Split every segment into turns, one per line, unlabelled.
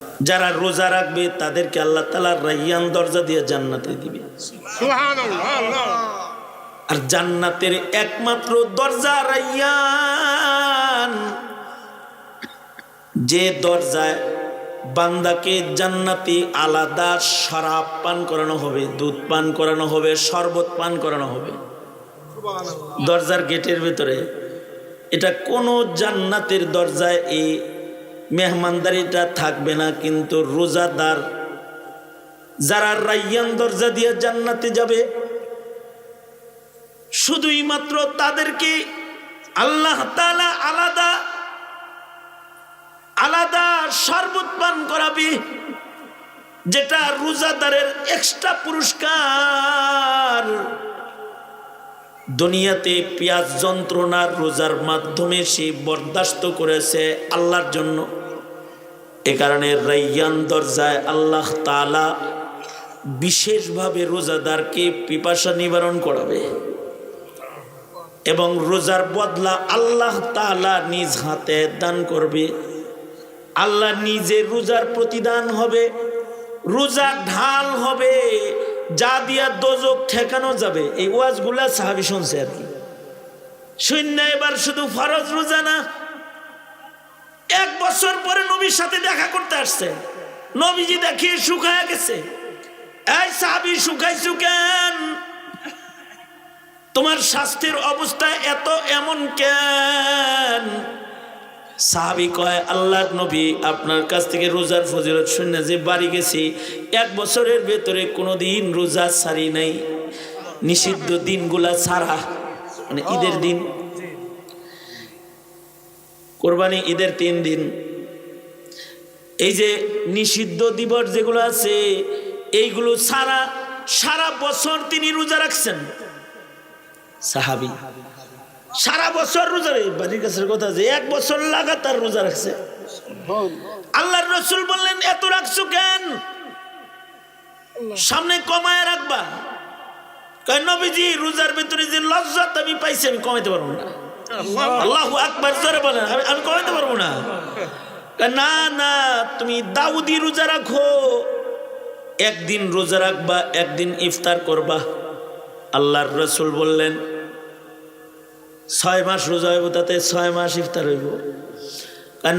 যারা রোজা রাখবে তাদেরকে আল্লাহ তাআলা রায়্যান দরজা দিয়ে জান্নাতে দিবে। সুবহানাল্লাহ। আর জান্নাতের একমাত্র দরজা রায়্যান, যে দরজায় বান্দাকে জান্নাতি আলাদা শরাব পান করানো হবে, দুধ পান করানো হবে, শরবত পান করানো হবে দরজার গেটের ভিতরে। এটা কোনো জান্নাতের দরজায় এই মেহমানদারিটা থাকবে না, কিন্তু রোজাদার যারা রায়্যান দরজা দিয়ে জান্নাতে যাবে শুধুই মাত্র তাদেরকে আল্লাহ তাআলা আলাদা আলাদা শরবত পান করাবে, যেটা রোজাদারের এক্সট্রা পুরস্কার। দুনিয়াতে পেঁয়াজ যন্ত্রণার রোজার মাধ্যমে সে বরদাস্ত করেছে আল্লাহর জন্য, এ কারণে রায়্যান দরজায় আল্লাহ তাআলা বিশেষভাবে রোজাদারকে পিপাসা নিবারণ করাবে এবং রোজার বদলা আল্লাহ তাআলা নিজ হাতে দান করবে। আল্লাহ নিজে রোজার প্রতিদান হবে, রোজা ঢাল হবে, যা দিয়া দোজক ঠেকানো যাবে। এই ওয়াজগুলা সাহাবী শুনছে আর কি, শূন্য। এবার শুধু ফরজ রোজা না, 1 বছর পরে নবীর সাথে দেখা করতে আসছে, নবীজি দেখিয়ে শুকায়া গেছে। এই সাহাবী শুকাইছু কেন? তোমার স্বাস্থ্যের অবস্থা এমন কেন? সাহাবী কয়, আল্লাহর নবী আপনার কাছ থেকে রোজার ফজিলত শুনে যে বাড়ি গেছি, 1 বছরের ভেতরে কোনোদিন রোজা ছাড়ি নাই, নিষিদ্ধ দিনগুলা ছাড়া, মানে ঈদের দিন, কোরবানি ঈদের 3 দিন, এই যে নিষিদ্ধ দিবস যেগুলো আছে এইগুলো ছাড়া সারা বছর তিনি রোজা রাখছেন। সাহাবী সারা বছর রোজা, বাড়ির কাছের কথা যে 1 বছর লাগাতার রোজা রাখছে। আল্লাহর রাসূল বললেন, এত রাখছো কেন? সামনে কমায় রাখবা। কয় নবীজি রোজার ভিতরে যে লজ্জত আমি পাইছি আমি কমাইতে পারবো না। আল্লাহু আকবার জোরে বলেন, আমি কমাইতে পারবো না। না না, তুমি দাউদি রোজা রাখো, 1 দিন রোজা রাখবা, 1 দিন ইফতার করবা। আল্লাহর রাসূল বললেন 6 মাস রোজা হইব, তাতে 6 মাস ইফতার হইব।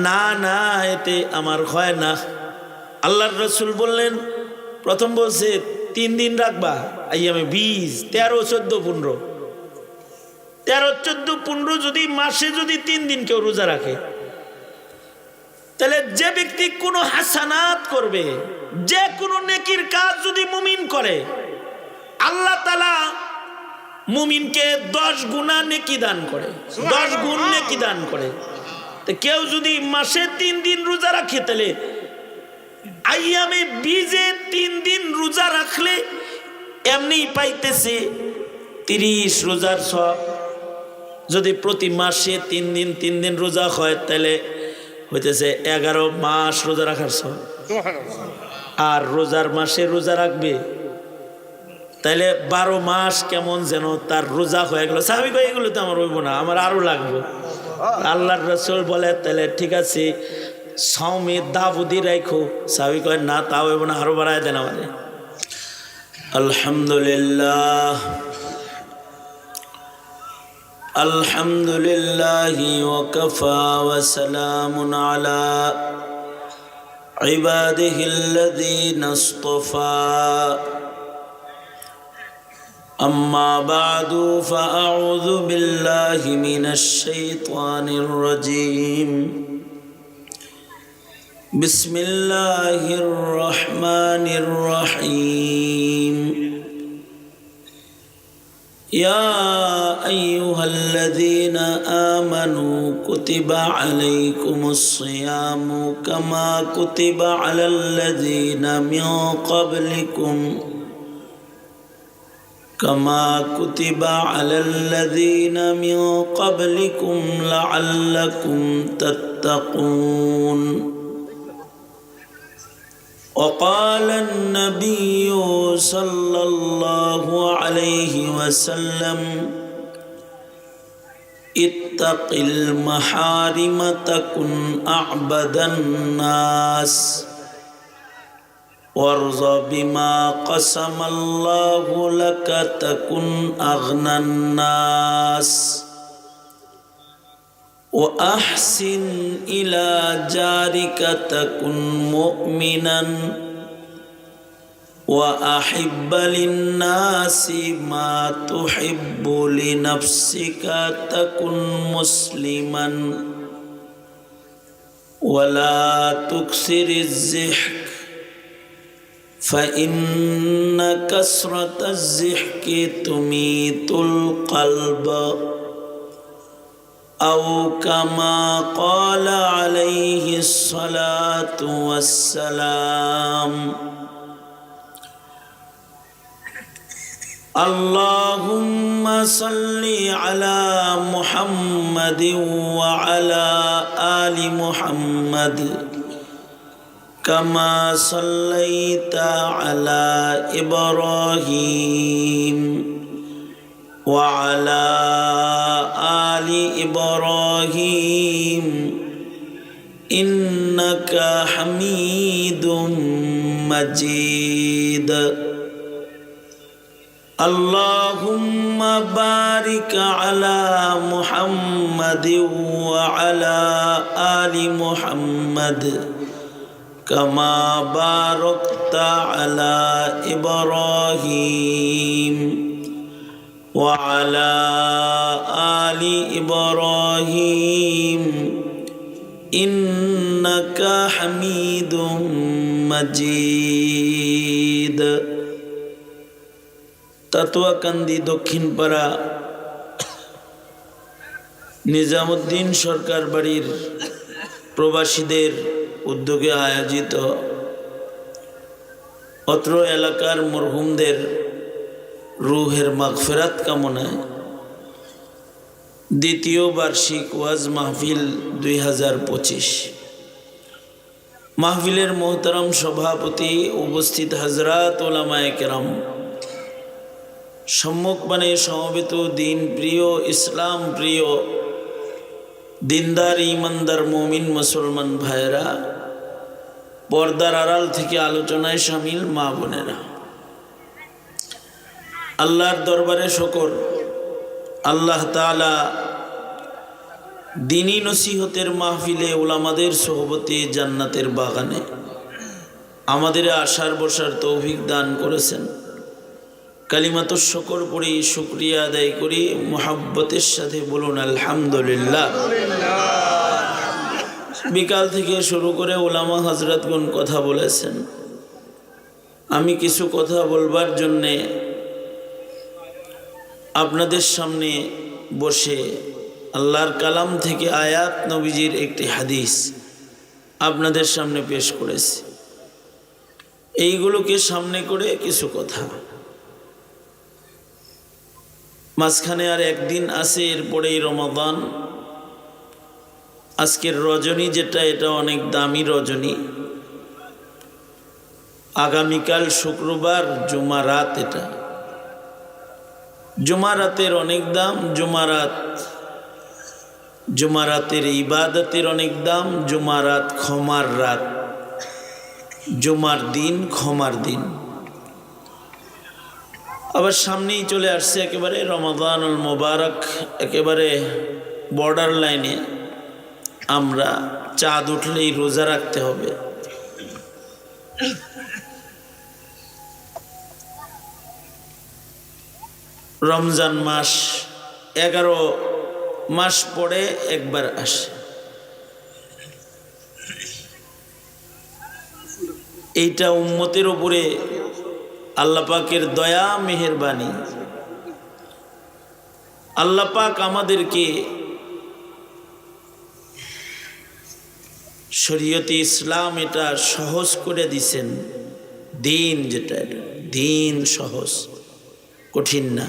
না না, এতে আমার হয় না। আল্লাহর রাসূল বললেন, প্রথম বলছে 3 দিন রাখবা, আইয়ামে 20, 13, 14, 15, 13, 14, 15 যদি মাসে যদি 3 দিন কেউ রোজা রাখে, তাহলে যে ব্যক্তি কোনো হাসানাত করবে, যে কোনো নেকির কাজ যদি মুমিন করে, আল্লাহ তাআলা মুমিনকে 10 গুণা নেকি দান করে, 10 গুণ নেকি দান করে। তো কেউ যদি মাসে 3 দিন রোজা রাখে, তাহলে আইয়ামে 20-এ 3 দিন রোজা রাখলে এমনি পাইতেছে 30 রোজার সওয়াব। যদি প্রতি মাসে 3 দিন রোজা হয়, তাহলে হইতেছে 11 মাস রোজা রাখার সওয়াব। আর রোজার মাসে রোজা রাখবে, তাহলে 12 মাস কেমন যেন তার রোজা হয়ে গেল। সাহাবী কয়, এগুলো তো আমার হইব না, আমার আরো লাগবে। আল্লাহর রাসূল বলে, তাহলে ঠিক আছে, সাওমে দাউদি রাখো। সাহাবী কয়, না তা হইব না, আরো বাড়ায় দেন আমারে। আলহামদুলিল্লাহ আলহামদুলিল্লাহি ওয়া কাফা ওয়া সালামুন আলা ইবাদিহিল্লাযীনা ইসতাফা। أما بعد فأعوذ بالله من الشيطان الرجيم. بسم الله الرحمن الرحيم. يا أيها الذين آمنوا كتب عليكم الصيام كما كتب على الذين من قبلكم لعلكم تتقون. وقال النبي صلى الله عليه وسلم اتق المحارم تكن أعبد الناس. وارض بما قسم الله لك تكن أغنى الناس وأحسن إلى جارك تكن مؤمنا وأحب للناس ما تحب لنفسك تكن مسلما ولا تكثر الضحك فإن كثرة الضحك تميت القلب أو كما قال عليه الصلاة والسلام اللهم صل على محمد وعلى آل محمد كما صليت على إبراهيم وعلى آل إبراهيم إنك حميد مجيد اللهم بارك على محمد وعلى آل محمد كما باركت على إبراهيم وعلى آل إبراهيم إنك حميد مجيد তাতুয়াকান্দি দক্ষিণপাড়া নিজামুদ্দিন সরকার বাড়ির প্রবাসীদের উদ্যোগে আয়োজিত অত্র এলাকার মরহুমদের রুহের মাগফিরাত কামনায় দ্বিতীয় বার্ষিক ওয়াজ মাহফিল 2025 মাহফিলের মোহতারাম সভাপতি, উপস্থিত হযরত উলামায়ে কেরাম, সম্মুখপানে সমবেত দিন প্রিয়, ইসলাম প্রিয়, দিনদার ইমানদার মুমিন মুসলমান ভাইরা, পর্দার আড়াল থেকে আলোচনায় শামিল মা বোনেরা, আল্লাহর দরবারে শুকর, আল্লাহ তাআলা দ্বীনি নসিহতের মাহফিলে উলামাদের সোহবতে জান্নাতের বাগানে আমাদের আসার বসার তৌফিক দান করেছেন। কালিমাতুশ শুকর পড়ি, শুকরিয়া আদায় করি মুহাব্বতের সাথে বলুন আলহামদুলিল্লাহ। বিকাল থেকে শুরু করে উলামা হযরতগণ কথা বলেছেন, আমি কিছু কথা বলবার জন্যে আপনাদের সামনে বসে আল্লাহর কালাম থেকে আয়াত, নবীজির একটি হাদিস আপনাদের সামনে পেশ করেছি। এইগুলোকে সামনে করে কিছু কথা, মাঝখানে আর একদিন আছে, এরপরেই রমাদান। আজকের রজনী যেটা, এটা অনেক দামি রজনী। আগামীকাল শুক্রবার জুমারাত, এটা জুমারাতের অনেক দাম। জুমারাতের ইবাদতের অনেক দাম। জুমারাত ক্ষমার রাত, জুমার দিন ক্ষমার দিন। আবার সামনেই চলে আসছে একেবারে রমাদানুল মুবারক, একেবারে বর্ডার লাইনে। আমরা চাঁদ উঠলেই রোজা রাখতে হবে। রমজান মাস 11 মাস পরে একবার আসে। এইটা উম্মতের উপরে আল্লাহ পাকের দয়া মেহেরবানি। আল্লাহ পাক আমাদেরকে শরীয়তে ইসলাম এটা সহজ করে দিছেন। দিন যেটা, দিন সহজ, কঠিন না।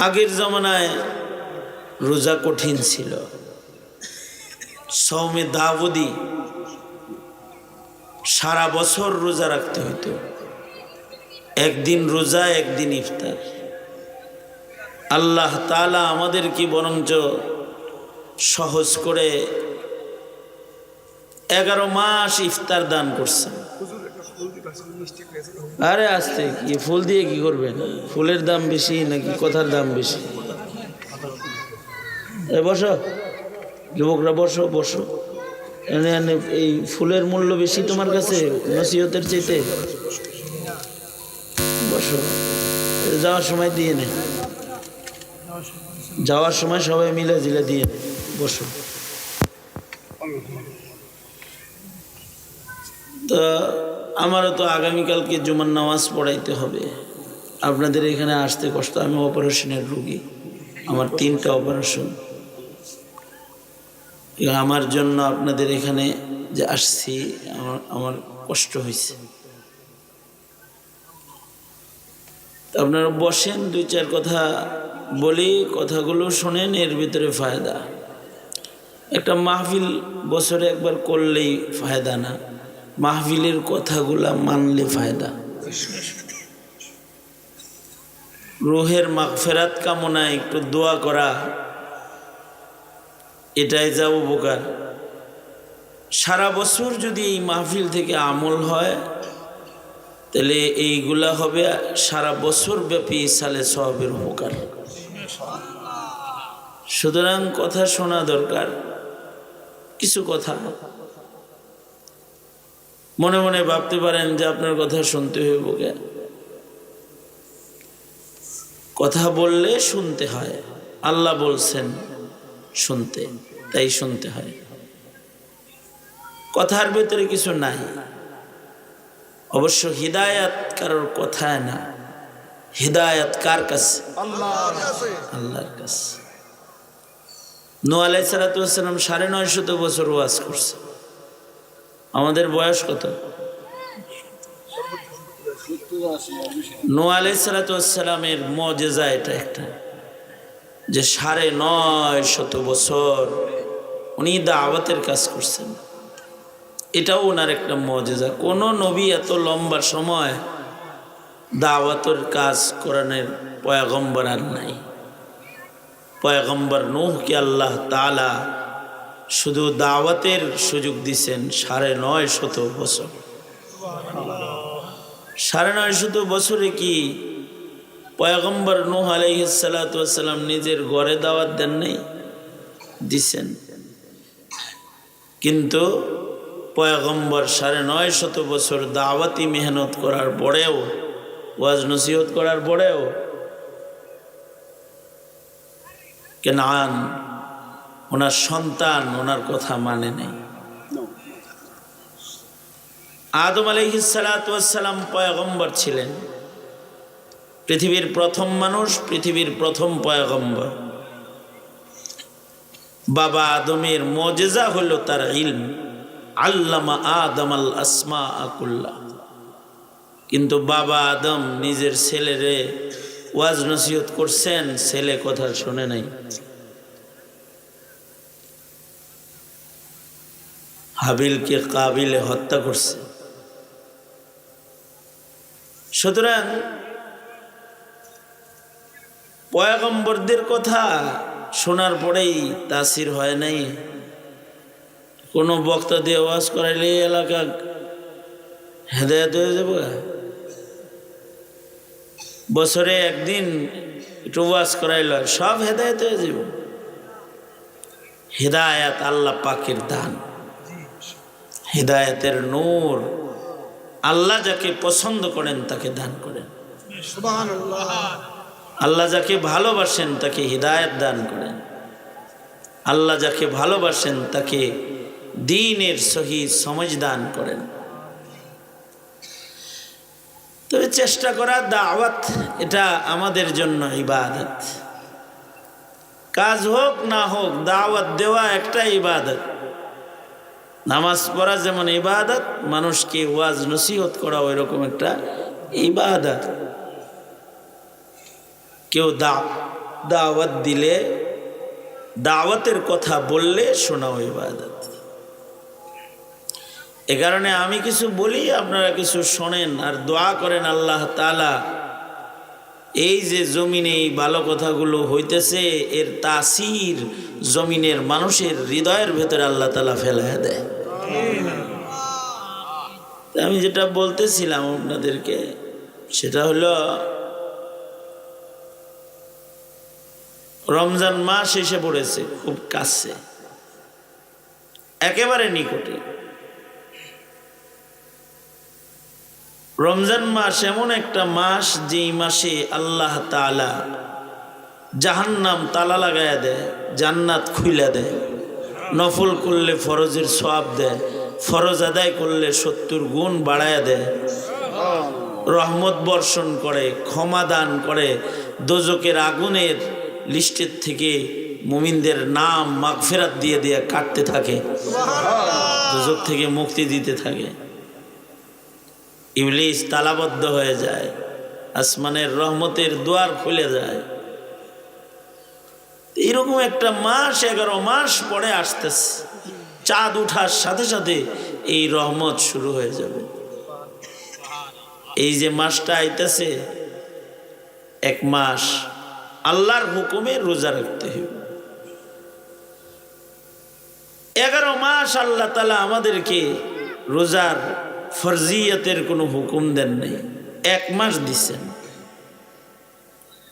আগের জমানায় রোজা কঠিন ছিল। সৌমে দাউদি সারা বছর রোজা রাখতে হইতো, একদিন রোজা একদিন ইফতার। আল্লাহ তাআলা আমাদেরকে বরঞ্চ সহজ করে 11 মাস ইফতার দান করছেন। আরে আসতে কি ফুল দিয়ে কি করবেন? ফুলের দাম বেশি নাকি কথার দাম বেশি? বসো যুবকরা, বসো বসো। এই ফুলের মূল্য বেশি তোমার কাছে নসিহতের চাইতে? বসো, যাওয়ার সময় দিয়ে নে, যাওয়ার সময় সবাই মিলে জিলে দিয়ে নে। বসো। তো আমারও তো আগামীকালকে জুমার নামাজ পড়াইতে হবে। আপনাদের এখানে আসতে কষ্ট, আমি অপারেশনের রোগী, আমার 3টা অপারেশন। আমার জন্য আপনাদের এখানে যে আসছি আমার কষ্ট হয়েছে। আপনারা বসেন, 2-4 কথা বলি, কথাগুলো শোনেন, এর ভিতরে ফায়দা। একটা মাহফিল বছরে একবার করলেই ফায়দা না, মাহফিলের কথাগুলা মানলে ফায়দা। রুহের মাগফিরাত কামনায় একটু দোয়া করা, এটাই যা উপকার। সারা বছর যদি এই মাহফিল থেকে আমল হয় তাহলে এইগুলা হবে সারা বছর ব্যাপী সালে সওয়াবের উপকার। সুতরাং কথা শোনা দরকার। কিছু কথা মনে মনে ভাবতে পারেন যে আপনার কথা শুনতে হইব কে? কথা বললে শুনতে হয়, আল্লাহ বলছেন শুনতে, তাই শুনতে হয়। কথার ভিতরে কিছু নাই। অবশ্য হিদায়াত কারোর কথায় না, হিদায়াত কার কাছে? আল্লাহর কাছে। নূহ আলাইহিস সালাতু ওয়াস সালাম 950 বছর ওয়াজ করছে। আমাদের বয়স কত? নূহ আলাইহিস সালাতু ওয়াস সালামের মুজিজা এটা একটা, যে 950 বছর উনি দাওয়াতের কাজ করছেন। এটাও ওনার একটা মুজিজা। কোন নবী এত লম্বা সময় দাওয়াতের কাজ করানোর পয়গম্বর আর নাই। পয়গম্বর নূহকে আল্লাহ তাআলা শুধু দাওয়াতের সুযোগ দিয়েছেন 950 বছর। 950 বছরে কি পয়গম্বর নূহ আলাইহিস সালাতু ওয়াস সালাম নিজের ঘরে দাওয়াত দেন নাই? দিছেন। কিন্তু পয়গম্বর 950 বছর দাওয়াতি মেহনত করার পরেও, ওয়াজ নসিহত করার পরেও কেনান ওনার সন্তান ওনার কথা মানে নাই। আদম আলাইহিস সালাতু ওয়াস সালাম পয়গম্বর ছিলেন, পৃথিবীর প্রথম মানুষ, পৃথিবীর প্রথম পয়গম্বর। বাবা আদমের মুজিজা হলো তার ইলম, আল্লামা আদম আল আসমা কুল্লাহ। কিন্তু বাবা আদম নিজের ছেলেরে ওয়াজ নসিহত করছেন, ছেলে কথা শুনে নাই। হাবিলকে কাবিলে হত্যা করছে। সুতরাং পয়গম্বরদের কথা শোনার পরেই তাসির হয় নাই। কোনো বক্তা দিয়ে ওয়াজ করাইলে এলাকা হেদায়েত হয়ে যাবে। বছরে একদিন একটু ওয়াজ করাইল, সব হেদায়েত হয়ে যাবে। হেদায়েত আল্লাহ পাকের দান, হেদায়েতের নূর আল্লাহ যাকে পছন্দ করেন তাকে দান করেন। সুবহানাল্লাহ। আল্লাহ যাকে ভালোবাসেন তাকে হিদায়াত দান করেন। আল্লাহ যাকে ভালোবাসেন তাকে দ্বীনের সহি সমঝ দান করেন। তবে চেষ্টা করা দাওয়াত, এটা আমাদের জন্য ইবাদত। কাজ হোক না হোক, দাওয়াত দেওয়া একটা ইবাদত। নামাজ পড়া যেমন ইবাদত, মানুষকে ওয়াজ নসিহত করা ওই রকম একটা ইবাদত। কেউ দাওয়াত দিলে, দাওয়াতের কথা বললে শোনাও ইবাদত। এ কারণে আমি কিছু বলি, আপনারা কিছু শোনেন আর দোয়া করেন আল্লাহ তাআলা এই যে জমিনে এই ভালো কথাগুলো হইতেছে, এর তাসির জমিনের মানুষের হৃদয়ের ভেতরে আল্লাহ তাআলা ফেলায় দেয়। আমি যেটা বলতেছিলাম আপনাদেরকে সেটা হলো রমজান মাস এসে পড়েছে খুব কাছে, একেবারে নিকটে। রমজান মাস এমন একটা মাস যেই মাসে আল্লাহ তাআলা জাহান্নাম তালা লাগায়া দেয়, জান্নাত খুইলা দেয়, নফল করলে ফরজের সওয়াব দেয়, ফরজ আদায় করলে 70 গুণ বাড়ায়া দেয়, রহমত বর্ষণ করে, ক্ষমা দান করে, দোজকের আগুনের লিস্টের থেকে মুমিনদের নাম মাগফিরাত দিয়ে দিয়ে কাটতে থাকে, দোজক থেকে মুক্তি দিতে থাকে। ইবলিস তালাবদ্ধ হয়ে যায়, আসমানের রহমতের দুয়ার খুলে যায়। এরকম একটা মাস, 11 মাস পরে আসতেছে, চাঁদ উঠার সাথে সাথে এই রহমত শুরু হয়ে যাবে। এই যে মাসটা আইতেছে, 1 মাস আল্লাহর হুকুমে রোজা রাখতে হবে। 11 মাস আল্লাহ তাআলা আমাদেরকে রোজার ফরজিয়তের কোনো হুকুম দেন নাই, 1 মাস দিচ্ছেন।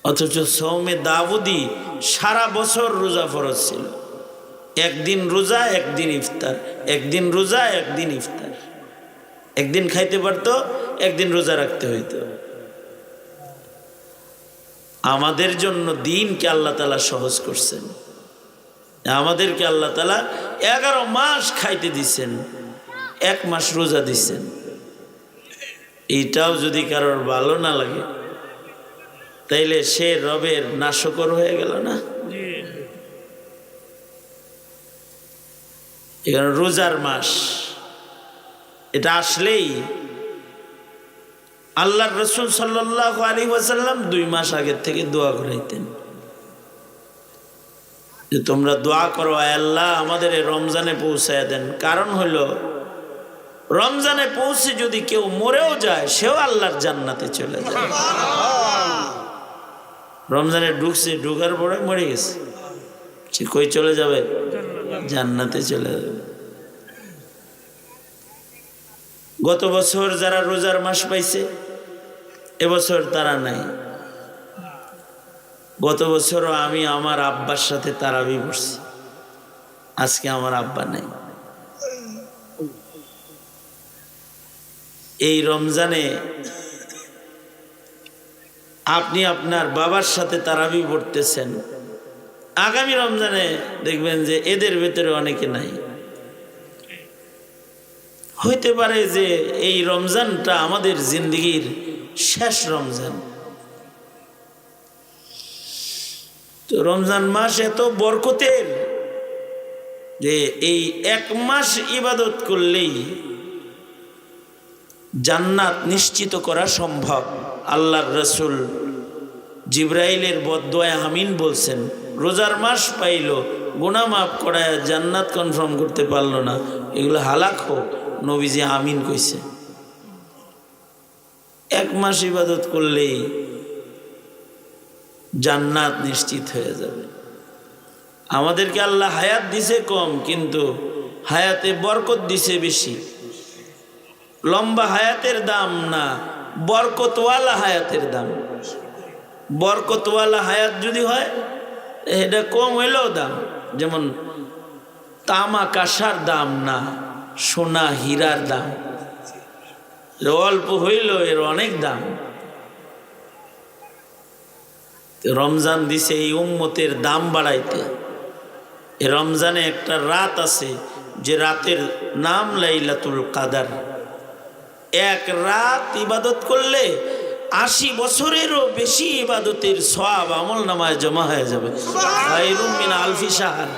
অথচ সৌমে দাউদি সারা বছর রোজা ফরজ ছিল, একদিন রোজা একদিন ইফতার, একদিন রোজা একদিন ইফতার, একদিন খাইতে পারতো একদিন রোজা রাখতে হইতো। আমাদের জন্য দিনকে আল্লাহ তাআলা সহজ করছেন, আমাদেরকে আল্লাহ তাআলা 11 মাস খাইতে দিচ্ছেন, 1 মাস রোজা দিচ্ছেন। এইটাও যদি কারোর ভালো না লাগে তাইলে সে রবের নাশকর হয়ে গেল না। এখানে রোজার মাস এটা আসলেই আল্লাহর রাসূল সাল্লাল্লাহু আলাইহি ওয়াসাল্লাম 2 মাস আগের থেকে দোয়া করাইতেন যে তোমরা দোয়া করো, আয় আল্লাহ আমাদের রমজানে পৌঁছায় দেন। কারণ হলো রমজানে পৌঁছে যদি কেউ মরেও যায় সেও আল্লাহর জান্নাতে চলে যায়। রমজানে ঢুকছে, ঢুকার পরে মরে গেছে, সে কই চলে যাবে? জান্নাতে চলে যাবে। গত বছর যারা রোজার মাস পাইছে এবছর তারা নাই। গত বছরও আমি আমার আব্বার সাথে তারাবি পড়ছি, আজকে আমার আব্বা নাই। এই রমজানে আপনি আপনার বাবার সাথে তারাবি পড়তেছেন, আগামী রমজানে দেখবেন যে এদের ভেতরে অনেকে নাই। হইতে পারে যে এই রমজানটা আমাদের জিন্দগির শেষ রমজান। তো রমজান মাস এত বরকতের যে এই 1 মাস ইবাদত করলেই জান্নাত নিশ্চিত করা সম্ভব। আল্লাহর রাসূল জিবরাইলের বদদোয়া আমিন বলছেন, রোজার মাস পাইল, গুনাহ মাফ করায় জান্নাত কনফার্ম করতে পারলো না, এগুলো হালাক হোক, নবীজি আমিন কইছে। 1 মাস ইবাদত করলেই জান্নাত নিশ্চিত হয়ে যাবে। আমাদেরকে আল্লাহ হায়াত দিছে কম, কিন্তু হায়াতে বরকত দিছে বেশি। লম্বা হায়াতের দাম না, বরকতওয়ালা হায়াতের দাম। বরকতওয়ালা হায়াত যদি হয় এটা কম হইলেও দাম, যেমন তামা কাঁসার দাম না, সোনা হীরার দাম। অল্প হইল এর অনেক দাম। রমজান দিছে এই উম্মতের দাম বাড়াইতে। এই রমজানে একটা রাত আছে যে রাতের নাম লাইলাতুল কাদার। 1 রাত ইবাদত করলে 80 বছরেরও বেশি ইবাদতের সওয়াব আমল নামায় জমা হয়ে যাবে। খায়রুম মিন আলফি শাহর।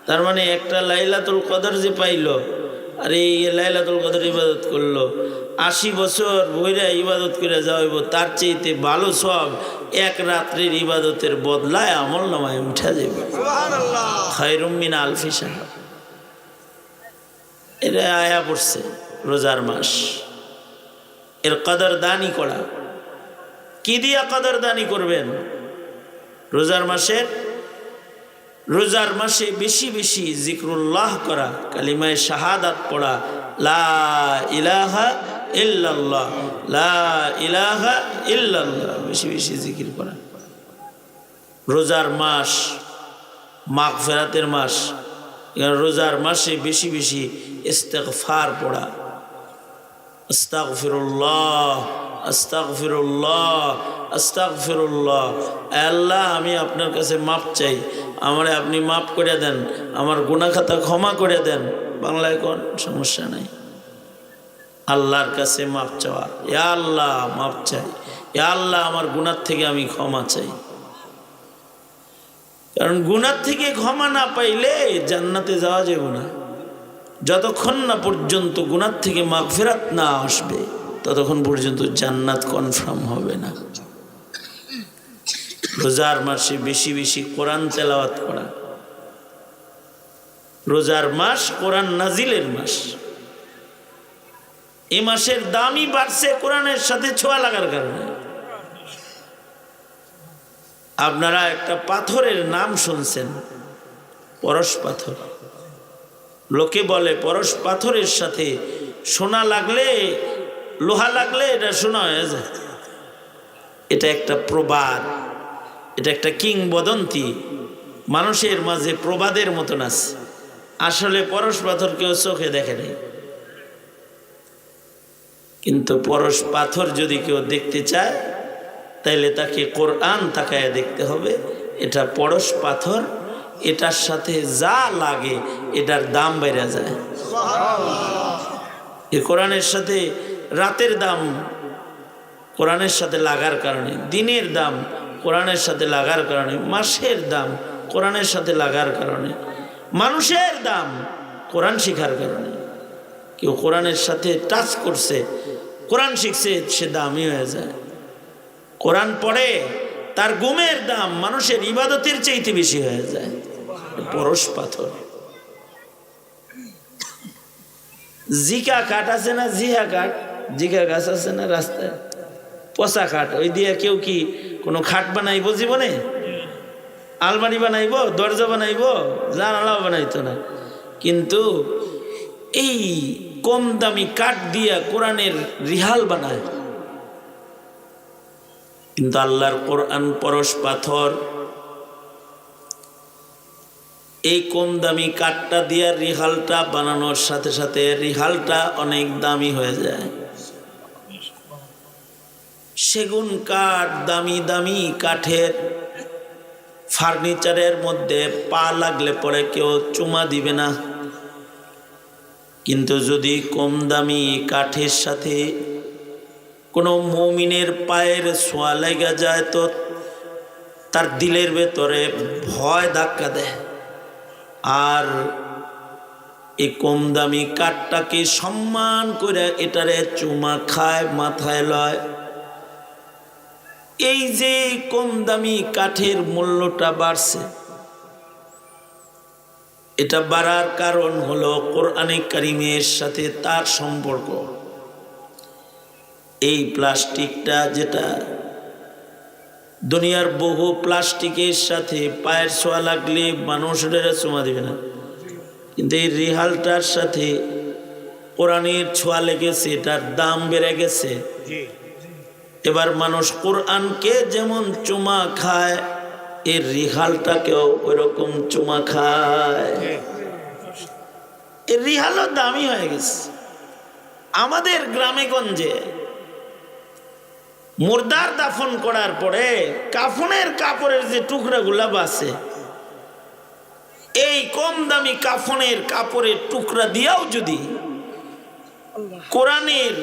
তার মানে একটা লাইলাতুল কদর যে পাইল, আর এই লাইলাতুল কদর ইবাদত করলো, 80 বছর বইরা ইবাদত করে যাওয়াইব, তার চাইতে ভালো সওয়াব 1 রাত্রির ইবাদতের বদলায় আমল নামায় উঠা যাবে। খায়রুম মিন আলফি শাহর। এটা আয়া পড়ছে রোজার মাস। এর কদর দানি করা। কি দিয়া কদর দানি করবেন? রোজার মাসে বেশি বেশি জিক্রুল্লাহ করা, কালিমায়ে শাহাদাত পড়া, লা ইলাহা ইল্লাল্লাহ, লা ইলাহা ইল্লাল্লাহ, বেশি বেশি জিকির করা। রোজার মাস, মাগফিরাতের মাস, রোজার মাসে বেশি বেশি ইস্তিগফার পড়া, আস্তাগফিরুল্লাহ আস্তাগফিরুল্লাহ আস্তাগফিরুল্লাহ। আল্লাহ আমি আপনার কাছে মাপ চাই, আমারে আপনি মাপ করে দেন, আমার গুনাহ খাতা ক্ষমা করে দেন। বাংলায় কোন সমস্যা নাই, আল্লাহর কাছে মাপ চাওয়া, ইয়া আল্লাহ মাপ চাই, ইয়া আল্লাহ আমার গুনাহ থেকে আমি ক্ষমা চাই। কারণ গুনাহ থেকে ক্ষমা না পাইলে জান্নাতে যাওয়া যাবে না। যতক্ষণ না পর্যন্ত গুনাহ থেকে মাগফিরাত না আসবে ততক্ষণ পর্যন্ত জান্নাত কনফার্ম হবে না। রোজার মাসে বেশি বেশি কোরআন তেলাওয়াত করা। রোজার মাস কোরআন নাজিলের মাস। এই মাসের দামই বাড়ছে কোরআনের সাথে ছোঁয়া লাগার কারণে। আপনারা একটা পাথরের নাম শুনছেন, পরশ পাথর। লোকে বলে পরশ পাথরের সাথে সোনা লাগলে, লোহা লাগলে এটা সোনা হয়ে যায়। এটা একটা প্রবাদ, এটা একটা কিংবদন্তি, মানুষের মাঝে প্রবাদের মতন আছে। আসলে পরশ পাথর কেউ চোখে দেখে নেই, কিন্তু পরশ পাথর যদি কেউ দেখতে চায় তাইলে তাকে কোরআন তাকায় দেখতে হবে। এটা পরশ পাথর, এটার সাথে যা লাগে এটার দাম বেড়ে যায়। এই কোরআনের সাথে রাতের দাম কোরআনের সাথে লাগার কারণে, দিনের দাম কোরআনের সাথে লাগার কারণে, মাসের দাম কোরআনের সাথে লাগার কারণে, মানুষের দাম কোরআন শিখার কারণে। কেউ কোরআনের সাথে টাচ করছে, কোরআন শিখছে, সে দামি হয়ে যায়। কোরআন পড়ে, তার গুমের দাম মানুষের ইবাদতের চাইতে বেশি হয়ে যায়। পরশ পাথর। জিকা কাঠ আছে না, জিহা কাঠ, জিকা গাছ আছে না রাস্তায়, পচা কাঠ, ওই দিয়ে কেউ কি কোনো খাট বানাইবো জীবনে? আলমারি বানাইবো, দরজা বানাইবো, জানালাও বানাইতো না। কিন্তু এই কম দামি কাঠ দিয়া কোরআনের রিহাল বানায়। কিন্তু আল্লাহর কোরআন পরশ পাথর। এই কম দামি কাঠটা দিয়া রিহালটা বানানোর সাথে সাথে রিহালটা অনেক দামি হয়ে যায়। সেগুন কাঠ, দামি দামি কাঠের ফার্নিচারের মধ্যে পা লাগলে পরে কেউ চুমা দিবে না। কিন্তু যদি কম দামি কাঠের সাথে কোনো মুমিনের পায়ের ছোঁয়া লেগে যায় তো তার দিলের ভেতরে ভয় ধাক্কা দেয়, আর এই কম দামি কাঠটাকে সম্মান করে এটারে চুমা খায়, মাথায় লয়। এই যে কম দামি কাঠের মূল্যটা বাড়ছে, এটা বাড়ার কারণ হলো কোরআনে কারিমের সাথে তার সম্পর্ক। এই প্লাস্টিকটা, যেটা দুনিয়ার বহু প্লাস্টিকের সাথে পায়ের ছোঁয়া লাগলে মানুষের চুমা দিবে না, কিন্তু এই রিহালটার সাথে কোরআনের ছোঁয়া লেগেছে, এটার দাম বেড়ে গেছে। এবার মানুষ কোরআনকে যেমন চুমা খায়, এর রিহালটাকেও ওইরকম চুমা খায়। এর রিহালও দামি হয়ে গেছে। আমাদের গ্রামে গঞ্জে মুর্দার দাফন করার পরে কাফনের কাপড়ের যে টুকরাগুলা বাঁচে, এই কম দামি কাফনের কাপড়ের টুকরা দিয়েও যদি কোরআনের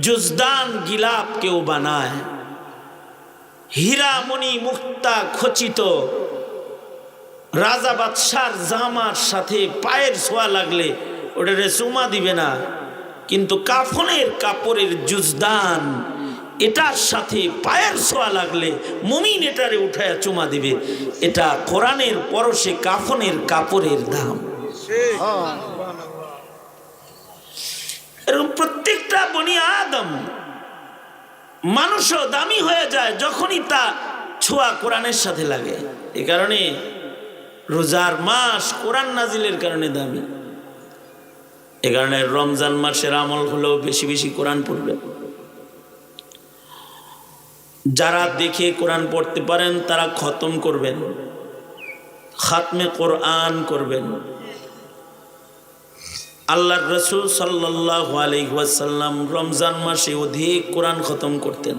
জুজদান গিলাপ কেউ বানায়, হীরা মণি মুক্তা খচিত রাজা বাদশার জামার সাথে পায়ের ছোঁয়া লাগলে ওটারে চুমা দিবে না, কিন্তু কাফনের কাপড়ের জুজদান এটার সাথে পায়ের ছোঁয়া লাগলে মুমিন এটারে উঠায়া চুমা দিবে। এটা কোরআনের পরশে কাফনের কাপড়ের দাম। এরকম প্রত্যেকটা বনি আদম মানুষও দামি হয়ে যায় যখনই তা ছোঁয়া কোরআনের সাথে লাগে। এ কারণে রোজার মাস কোরআন নাজিলের কারণে দামি। এ কারণে রমজান মাসের আমল হলো বেশি বেশি কোরআন পড়বেন। যারা দেখে কোরআন পড়তে পারেন তারা খতম করবেন, খাতমে কোরআন করবেন। আল্লাহর রাসূল সাল্লাল্লাহু আলাইহি ওয়াসাল্লাম রমজান মাসে অধিক কোরআন খতম করতেন।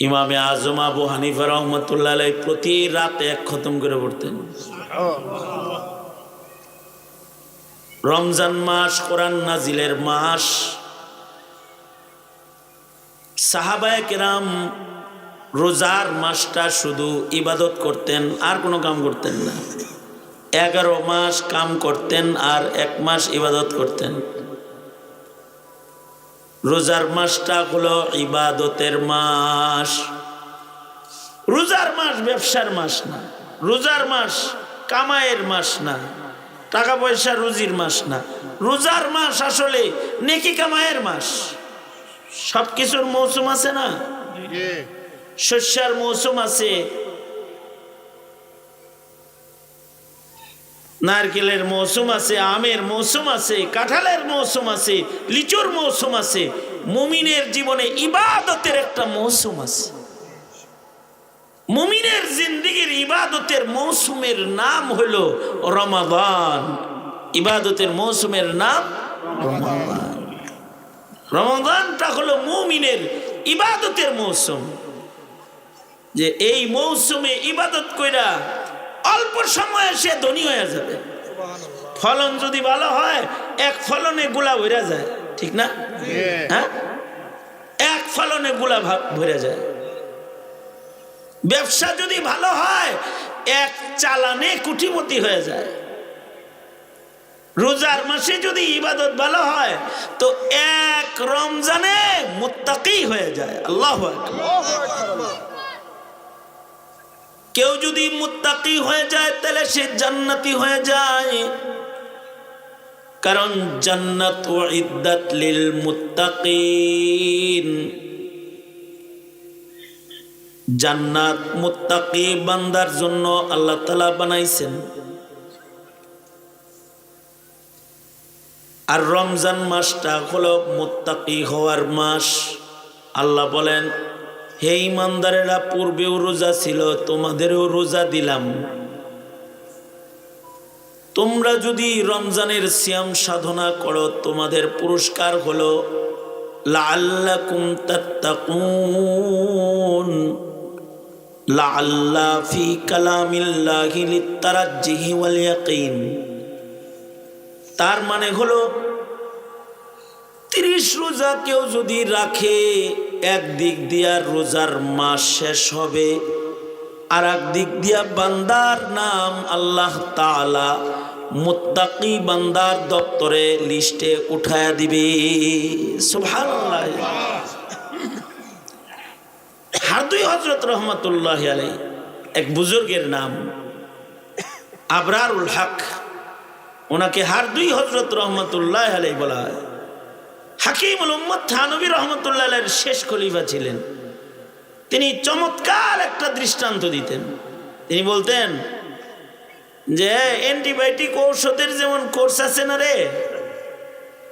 ইমামে আজম আবু হানিফা রাহমাতুল্লাহ আলাইহি প্রতি রাতে এক খতম করে পড়তেন। রমজান মাস কোরআন নাজিলের মাস। সাহাবায়ে কেরাম রোজার মাসটা শুধু ইবাদত করতেন, আর কোনো কাম করতেন না। 11 মাস কাম করতেন আর 1 মাস ইবাদত করতেন। রোজার মাসটা হলো ইবাদতের মাস। রোজার মাস ব্যবসার মাস না, রোজার মাস কামাইয়ের মাস না, টাকা পয়সা রুজির মাস না। রোজার মাস আসলে নেকি কামাইয়ের মাস। সব কিছুর মৌসুম আছে না, শস্যের মৌসুম আছে, নারকেলের মৌসুম আছে, আমের মৌসুম আছে, কাঁঠালের মৌসুম আছে, লিচুর মৌসুম আছে। মুমিনের জীবনে ইবাদতের একটা মৌসুম আছে। মুমিনের জিন্দেগির ইবাদতের মৌসুমের নাম হলো রমাদান। ইবাদতের মৌসুমের নাম রমাদান। রমাদানটা হলো মুমিনের ইবাদতের মৌসুম, যে এই মৌসুমে ইবাদত কইরা অল্প সময়ে সে ধনী হয়ে যাবে। ফলন যদি ভালো হয়, এক ফলনে গুলা ভরে যায়, ঠিক না? হ্যাঁ, এক ফলনে গুলা ভরে যায়। ব্যবসা যদি ভালো হয়, এক চালানে কোটিপতি হয়ে যায়। রোজার মাসে যদি ইবাদত ভালো হয় তো এক রমজানে মুত্তাকি হয়ে যায়। আল্লাহু আকবার। কেউ যদি মুত্তাকি হয়ে যায় তাহলে সে জান্নাতি হয়ে যায়, কারণ জান্নাত উইদ্দাত লিল মুত্তাকিন। জান্নাত মুত্তাকি বান্দার জন্য আল্লাহ তাআলা বানাইছেন। আর রমজান মাসটা হলো মুত্তাকি হওয়ার মাস। আল্লাহ বলেন, হে ইমানদারেরা, পূর্বেও রোজা ছিল, তোমাদেরও রোজা দিলাম। তোমরা যদি রমজানের সিয়াম সাধনা করো, তোমাদের পুরস্কার হলো লাআল্লাকুম তাত্তাকুন। লাআল্লা ফি কালামিল্লাহি লিত্তারাজ্জিহি ওয়াল ইয়াকিন। তার মানে হলো 30 রোজা কেউ যদি রাখে, একদিক দিয়া রোজার মাস শেষ হবে, আর একদিক দিয়া বান্দার নাম আল্লাহ তাআলা মুত্তাকি বান্দার দপ্তরে লিস্টে উঠায়া দিবে। সুবহানাল্লাহ। হারদুই হযরত রহমাতুল্লাহি আলাইহি এক বুজুর্গের নাম আবরারুল হক। ওনাকে হারদুই হযরত রহমাতুল্লাহি আলাইহি বলা হয়। হাকিমুল উম্মত থানবী রহমতুল্লাহ আলাইহির শেষ খলিফা ছিলেন। তিনি চমৎকার একটা দৃষ্টান্ত দিতেন। তিনি বলতেন যে অ্যান্টিবায়োটিক ঔষধের যেমন কোর্স আছে না রে,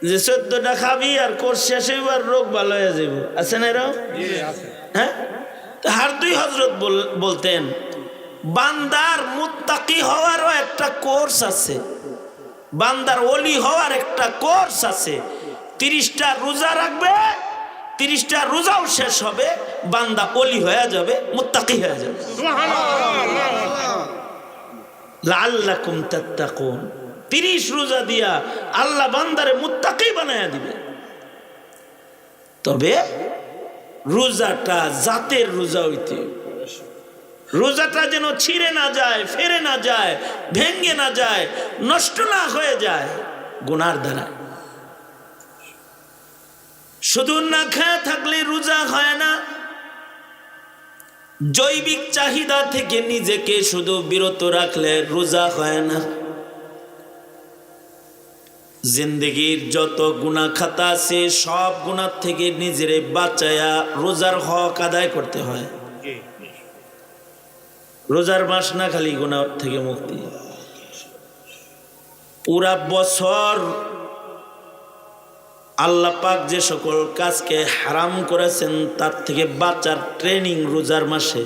যে 14টা খাবি আর কোর্স শেষ হইব আর রোগ ভালো হয়ে যাবে, আছে না এরকম? হ্যাঁ, হারদুই হযরত বলতেন বান্দার মুত্তাকি হওয়ারও একটা কোর্স আছে, বান্দার ওলি হওয়ার একটা কোর্স আছে। 30টা রোজা রাখবে, 30টা রোজাও শেষ হবে, বান্দা ওলি হয়ে যাবে, মুত্তাকি হয়ে যাবে। লাআল্লাকুম তাত্তাকুন। 30 রোজা দিয়া আল্লাহ বান্দারে মুত্তাকি বানায়া দিবে। তবে রোজাটা জাতের রোজা হইতে, রোজাটা যেন ছিঁড়ে না যায়, ফেরে না যায়, ভেঙ্গে না যায়, নষ্ট না হয়ে যায় গুনার দ্বারা। শুধু না খেয়ে থাকলে রোজা হয় না। জৈবিক চাহিদা থেকে নিজেকে শুধু বিরত রাখলে রোজা হয় না। জিন্দগির যত গুনাহ খাতা আছে সব গুনাহ থেকে নিজেরে বাঁচায়া রোজার হক আদায় করতে হয়। রোজার মাস না খালি গুনাহ থেকে মুক্তি। পুরা বছর আল্লাহ পাক যে সকল কাজকে হারাম করেছেন তার থেকে বাঁচার ট্রেনিং রোজার মাসে।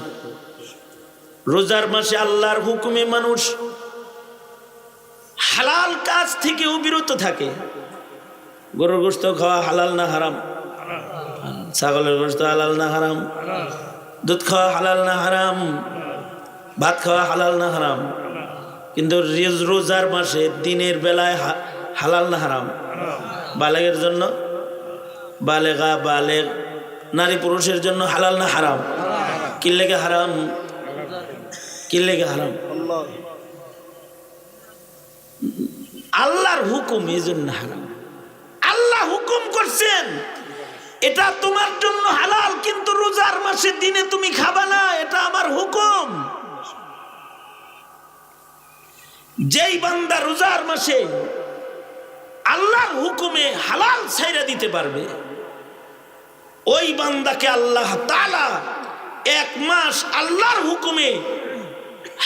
রোজার মাসে আল্লাহর হুকুমে মানুষ হালাল কাজ থেকেও বিরত থাকে। গরুর গোশত খাওয়া হালাল না হারাম? ছাগলের গোশত হালাল না হারাম? দুধ খাওয়া হালাল না হারাম? ভাত খাওয়া হালাল না হারাম? কিন্তু রোজার মাসে দিনের বেলায় হালাল না হারাম? বালেগের জন্য, বালেগা বালেগ নারী পুরুষের জন্য হালাল না হারাম? কি লেগে হারাম? কি লেগে হারাম? আল্লাহর হুকুম, এই জন্য হারাম। আল্লাহ হুকুম করছেন এটা তোমার জন্য হালাল, কিন্তু রোজার মাসে দিনে তুমি খাবা না, এটা আমার হুকুম। যেই বান্দা রোজার মাসে আল্লাহর হুকুমে হালাল ছাইরা দিতে পারবে, ওই বান্দাকে আল্লাহ তাআলা এক মাস আল্লাহর হুকুমে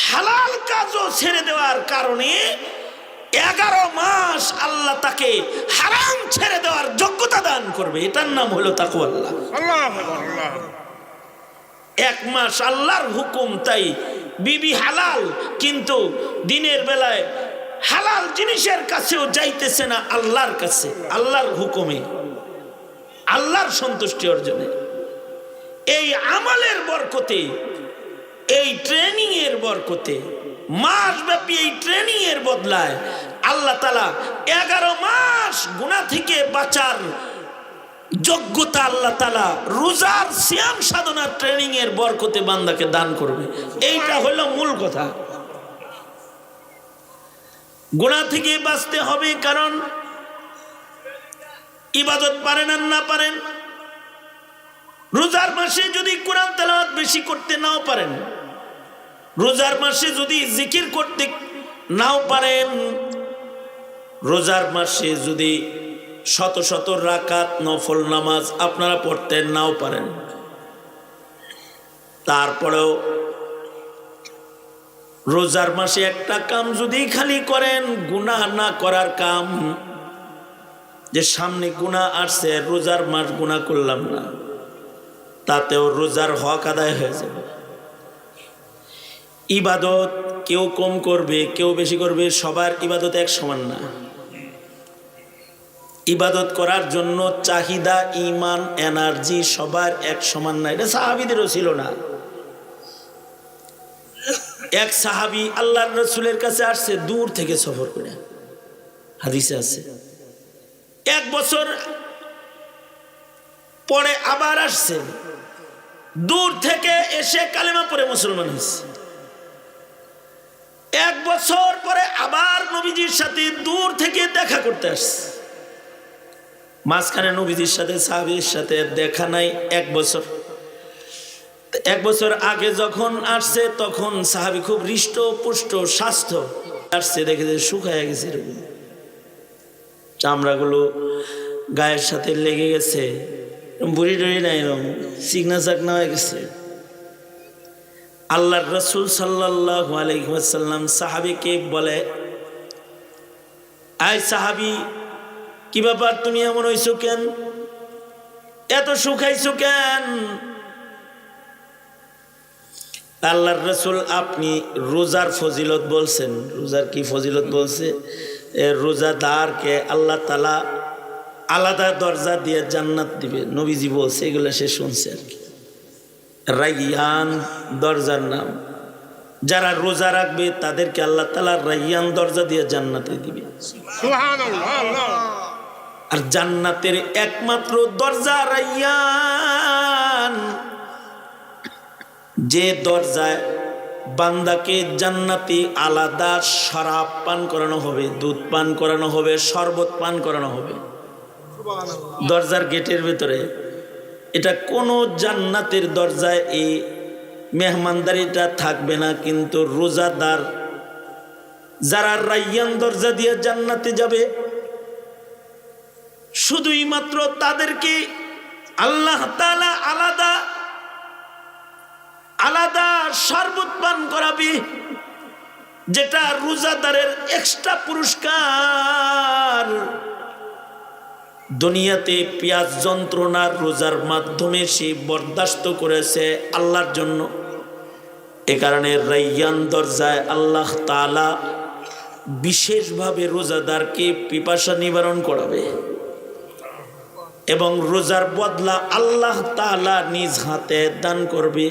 হালাল কাজও ছেড়ে দেওয়ার কারণে 11 মাস আল্লাহ তাকে হারাম ছেড়ে দেওয়ার যোগ্যতা দান করবে। এটার নাম হলো তাকওয়াল্লাহ। এক মাস আল্লাহর হুকুম, তাই বিবি হালাল, কিন্তু দিনের বেলায় হালাল জিনিসের কাছেও যাইতেছে না আল্লাহর কাছে, আল্লাহর হুকুমে, আল্লাহর সন্তুষ্টি অর্জনে। এই আমলের বরকতে, এই ট্রেনিং এর বরকতে, মাস ব্যাপী এই ট্রেনিং এর বদলায় আল্লাহ তাআলা 11 মাস গুনাহ থেকে বাঁচার যোগ্যতা আল্লাহ তাআলা রোজার সিয়াম সাধনার ট্রেনিং এর বরকতে বান্দাকে দান করবে। এইটা হলো মূল কথা। গুনাহ থেকে বাঁচতে হবে, কারণ ইবাদত পারেন আর না পারেন, রোজার মাসে যদি কোরআন তেলাওয়াত বেশি করতে নাও পারেন, রোজার মাসে যদি জিকির করতে নাও পারেন, রোজার মাসে যদি শত শত রাকাত নফল নামাজ আপনারা পড়তে নাও পারেন, তারপরেও রোজার মাসে একটা কাম যদি খালি করেন, গুনাহ না করার কাম, যে সামনে গুনাহ আসছে, রোজার মাস গুনাহ করলাম না, তাতেও রোজার হক আদায় হয়ে যাবে। ইবাদত কেউ কম করবে, কেউ বেশি করবে, সবার ইবাদত এক সমান না। ইবাদত করার জন্য চাহিদা, ঈমান, এনার্জি সবার এক সমান না। এটা সাহাবীদেরও ছিল না। এক সাহাবী আল্লাহর রাসূলের কাছে আসছে দূর থেকে সফর করে, হাদিসে আছে। 1 বছর পরে আবার আসছে, দূর থেকে এসে কালেমা পড়ে মুসলমান হয়েছে। 1 বছর পরে আবার নবীজির সাথে দূর থেকে দেখা করতে আসছে। মাঝখানে নবীজির সাথে সাহাবীর সাথে দেখা নাই 1 বছর। 1 বছর আগে যখন আসছে তখন সাহাবী খুব হৃষ্ট পুষ্ট স্বাস্থ্য, আসছে দেখে যে শুকায় গেছে, এরকম চামড়াগুলো গায়ের সাথে লেগে গেছে, বুড়ি টুড়ি নাই, এরকম চিকনা চাকনা হয়ে গেছে। আল্লাহর রাসূল সাল্লাল্লাহু আলাইহি ওয়াসাল্লাম সাহাবীকে বলে, আয় সাহাবী, কি ব্যাপার, তুমি এমন হইছো কেন, এত শুকাইছো কেন? আল্লাহর রাসূল, আপনি রোজার ফজিলত বলছেন। রোজার কি ফজিলত বলছে? রোজাদারকে আল্লাহ তাআলা আলাদা দরজা দিয়ে জান্নাত দিবে, নবীজি বলছে, এগুলো সে শুনছে আর কি। রাইয়ান দরজার নাম, যারা রোজা রাখবে তাদেরকে আল্লাহ তাআলা রাইয়ান দরজা দিয়ে জান্নাতে দিবে। সুবহানাল্লাহ। আর জান্নাতের একমাত্র দরজা রাইয়ান, যে দরজায় বান্দাকে জান্নাতি আলাদা শরাব পান করানো হবে, দুধ পান করানো হবে, শরবত পান করানো হবে দরজার গেটের ভিতরে। এটা কোনো জান্নাতের দরজায় এই মেহমানদারিটা থাকবে না, কিন্তু রোজাদার যারা রাইয়ান দরজা দিয়ে জান্নাতে যাবে, শুধুই মাত্র তাদেরকে আল্লাহ তাআলা আলাদা আলাদা শরবত পান করাবে, যেটা রোজাদারের এক্সট্রা পুরস্কার। দুনিয়াতে পেঁয়াজ যন্ত্রণার রোজার মাধ্যমে সে বরদাস্ত করেছে আল্লাহর জন্য। এ কারণে রাইয়ান দরজায় আল্লাহ তাআলা বিশেষভাবে রোজাদারকে পিপাসা নিবারণ করাবে এবং রোজার বদলা আল্লাহ তাআলা নিজ হাতে দান করবে।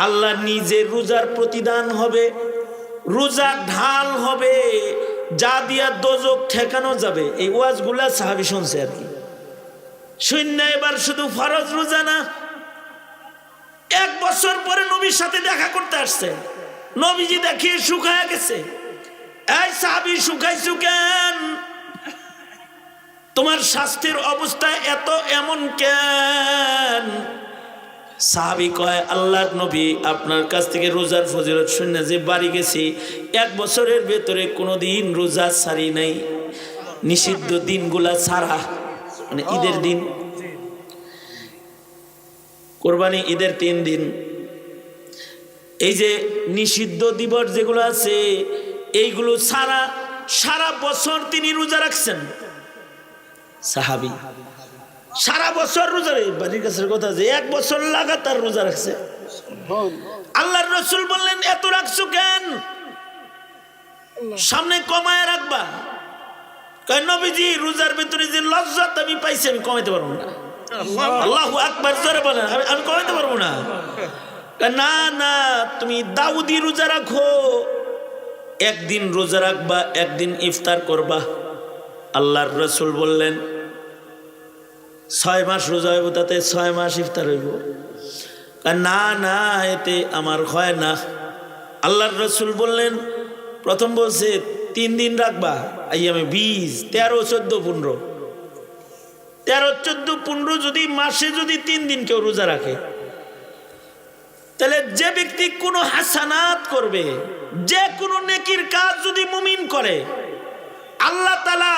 আল্লাহ নিজে রোজার প্রতিদান হবে, রোজার ঢাল হবে, যা দিয়া দোজক ঠেকানো যাবে। এই ওয়াজগুলা সাহাবী শুনছে আর কি। শূন্য এবার শুধু ফরজ রোজা না, 1 বছর পরে নবীর সাথে দেখা করতে আসছে। নবীজি দেখিয়ে শুকায় গেছে। এই সাহাবী শুকাইছু কেন? তোমার স্বাস্থ্যের অবস্থা এমন কেন? সাহাবী কয়, আল্লাহর নবী আপনার কাছ থেকে রোজার ফজিলত শুনে যে বাড়ি গেছি, 1 বছরের ভেতরে কোনোদিন রোজা ছাড়ি নাই, নিষিদ্ধ দিনগুলা ছাড়া। মানে ঈদের দিন, কোরবানি ঈদের 3 দিন, এই যে নিষিদ্ধ দিবস যেগুলো আছে এইগুলো ছাড়া সারা বছর তিনি রোজা রাখছেন। সাহাবী সারা বছর রোজা, বাড়ির কাছের কথা যে 1 বছর লাগাতার রোজা রাখছে। আল্লাহর রাসূল বললেন, এত রাখছো কেন? সামনে কমায় রাখবা। কয় নবীজি রোজার ভিতরে যে লজ্জত আমি পাইছি আমি কমাইতে পারবো না। আল্লাহু আকবার জোরে বলেন, আমি কমাইতে পারবো না। না না, তুমি দাউদি রোজা রাখো, একদিন রোজা রাখবা, একদিন ইফতার করবা। আল্লাহর রাসূল বললেন 6 মাস রোজা হইব, তাতে 6 মাস ইফতার হইব। না না, এতে আমার হয় না। আল্লাহর রাসূল বললেন, প্রথম বলছে 3 দিন রাখবা, আইয়ামে 20, 13, 14, 15, 13, 14, 15 যদি মাসে যদি 3 দিন কেউ রোজা রাখে, তাহলে যে ব্যক্তি কোনো হাসানাত করবে, যে কোনো নেকির কাজ যদি মুমিন করে, আল্লাহ তাআলা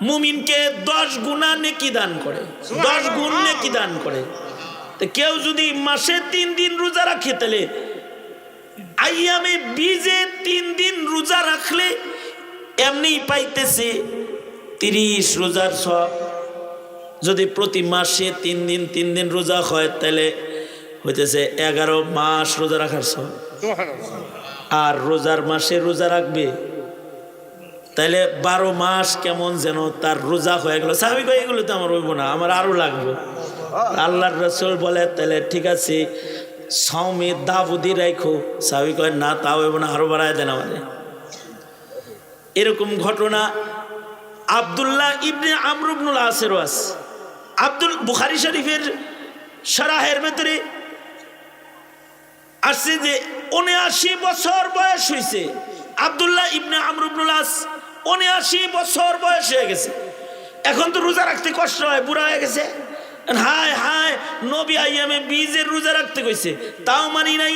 মুমিনকে 10 গুণা নেকি দান করে, 10 গুণ নেকি দান করে। তো কেউ যদি মাসে 3 দিন রোজা রাখে, তাহলে আইয়ামে 20-এ 3 দিন রোজা রাখলে এমনি পাইতেছে 30 রোজার সওয়াব। যদি প্রতি মাসে 3 দিন রোজা হয়, তাহলে হইতেছে 11 মাস রোজা রাখার সওয়াব। আর রোজার মাসে রোজা রাখবে, তাহলে 12 মাস কেমন যেন তার রোজা হয়ে গেল। সাহাবী কয়, এগুলো তো আমার হইব না, আমার আরো লাগবে। আল্লাহর রাসূল বলে, তাহলে ঠিক আছে, সাওমে দাউদি রাখো। সাহাবী কয়, না তা হইব না, আরো বাড়ায় দেন আমাদের। এরকম ঘটনা আব্দুল্লাহ ইবনে আমর ইবনুল আসের আছে। বুখারী শরীফের শরাহের ভেতরে আসছে যে 79 বছর বয়স হয়েছে আব্দুল্লাহ ইবনে আমর ইবনুল আস। 79 বছর বয়স হয়ে গেছে, এখন তো রোজা রাখতে কষ্ট হয়, বুড়া হয়ে গেছে। হায় হায়, নবী আইয়ামে 20-এর রোজা রাখতে কইছে, তাও মানি নাই।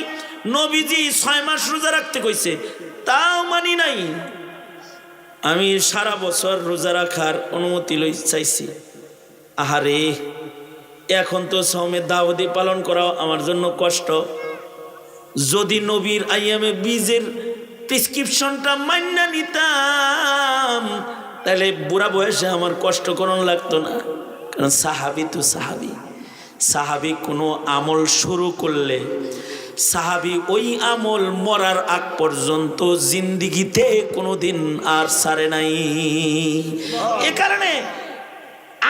নবীজি 6 মাস রোজা রাখতে কইছে, তাও মানি নাই। আমি সারা বছর রোজা রাখার অনুমতি চাইছি। আহারে, এখন তো সাওমে দাউদি পালন করাও আমার জন্য কষ্ট। যদি নবীর আইয়ামে 20-এর প্রেসক্রিপশনটা মান্য নিতাম, তাহলে বুড়া বয়সে আমার কষ্ট করণ লাগতো না। কারণ সাহাবী তো সাহাবী কোনো আমল শুরু করলে সাহাবী ওই আমল মরার আগ পর্যন্ত জিন্দিগিতে কোনোদিন আর ছাড়ে নাই। এ কারণে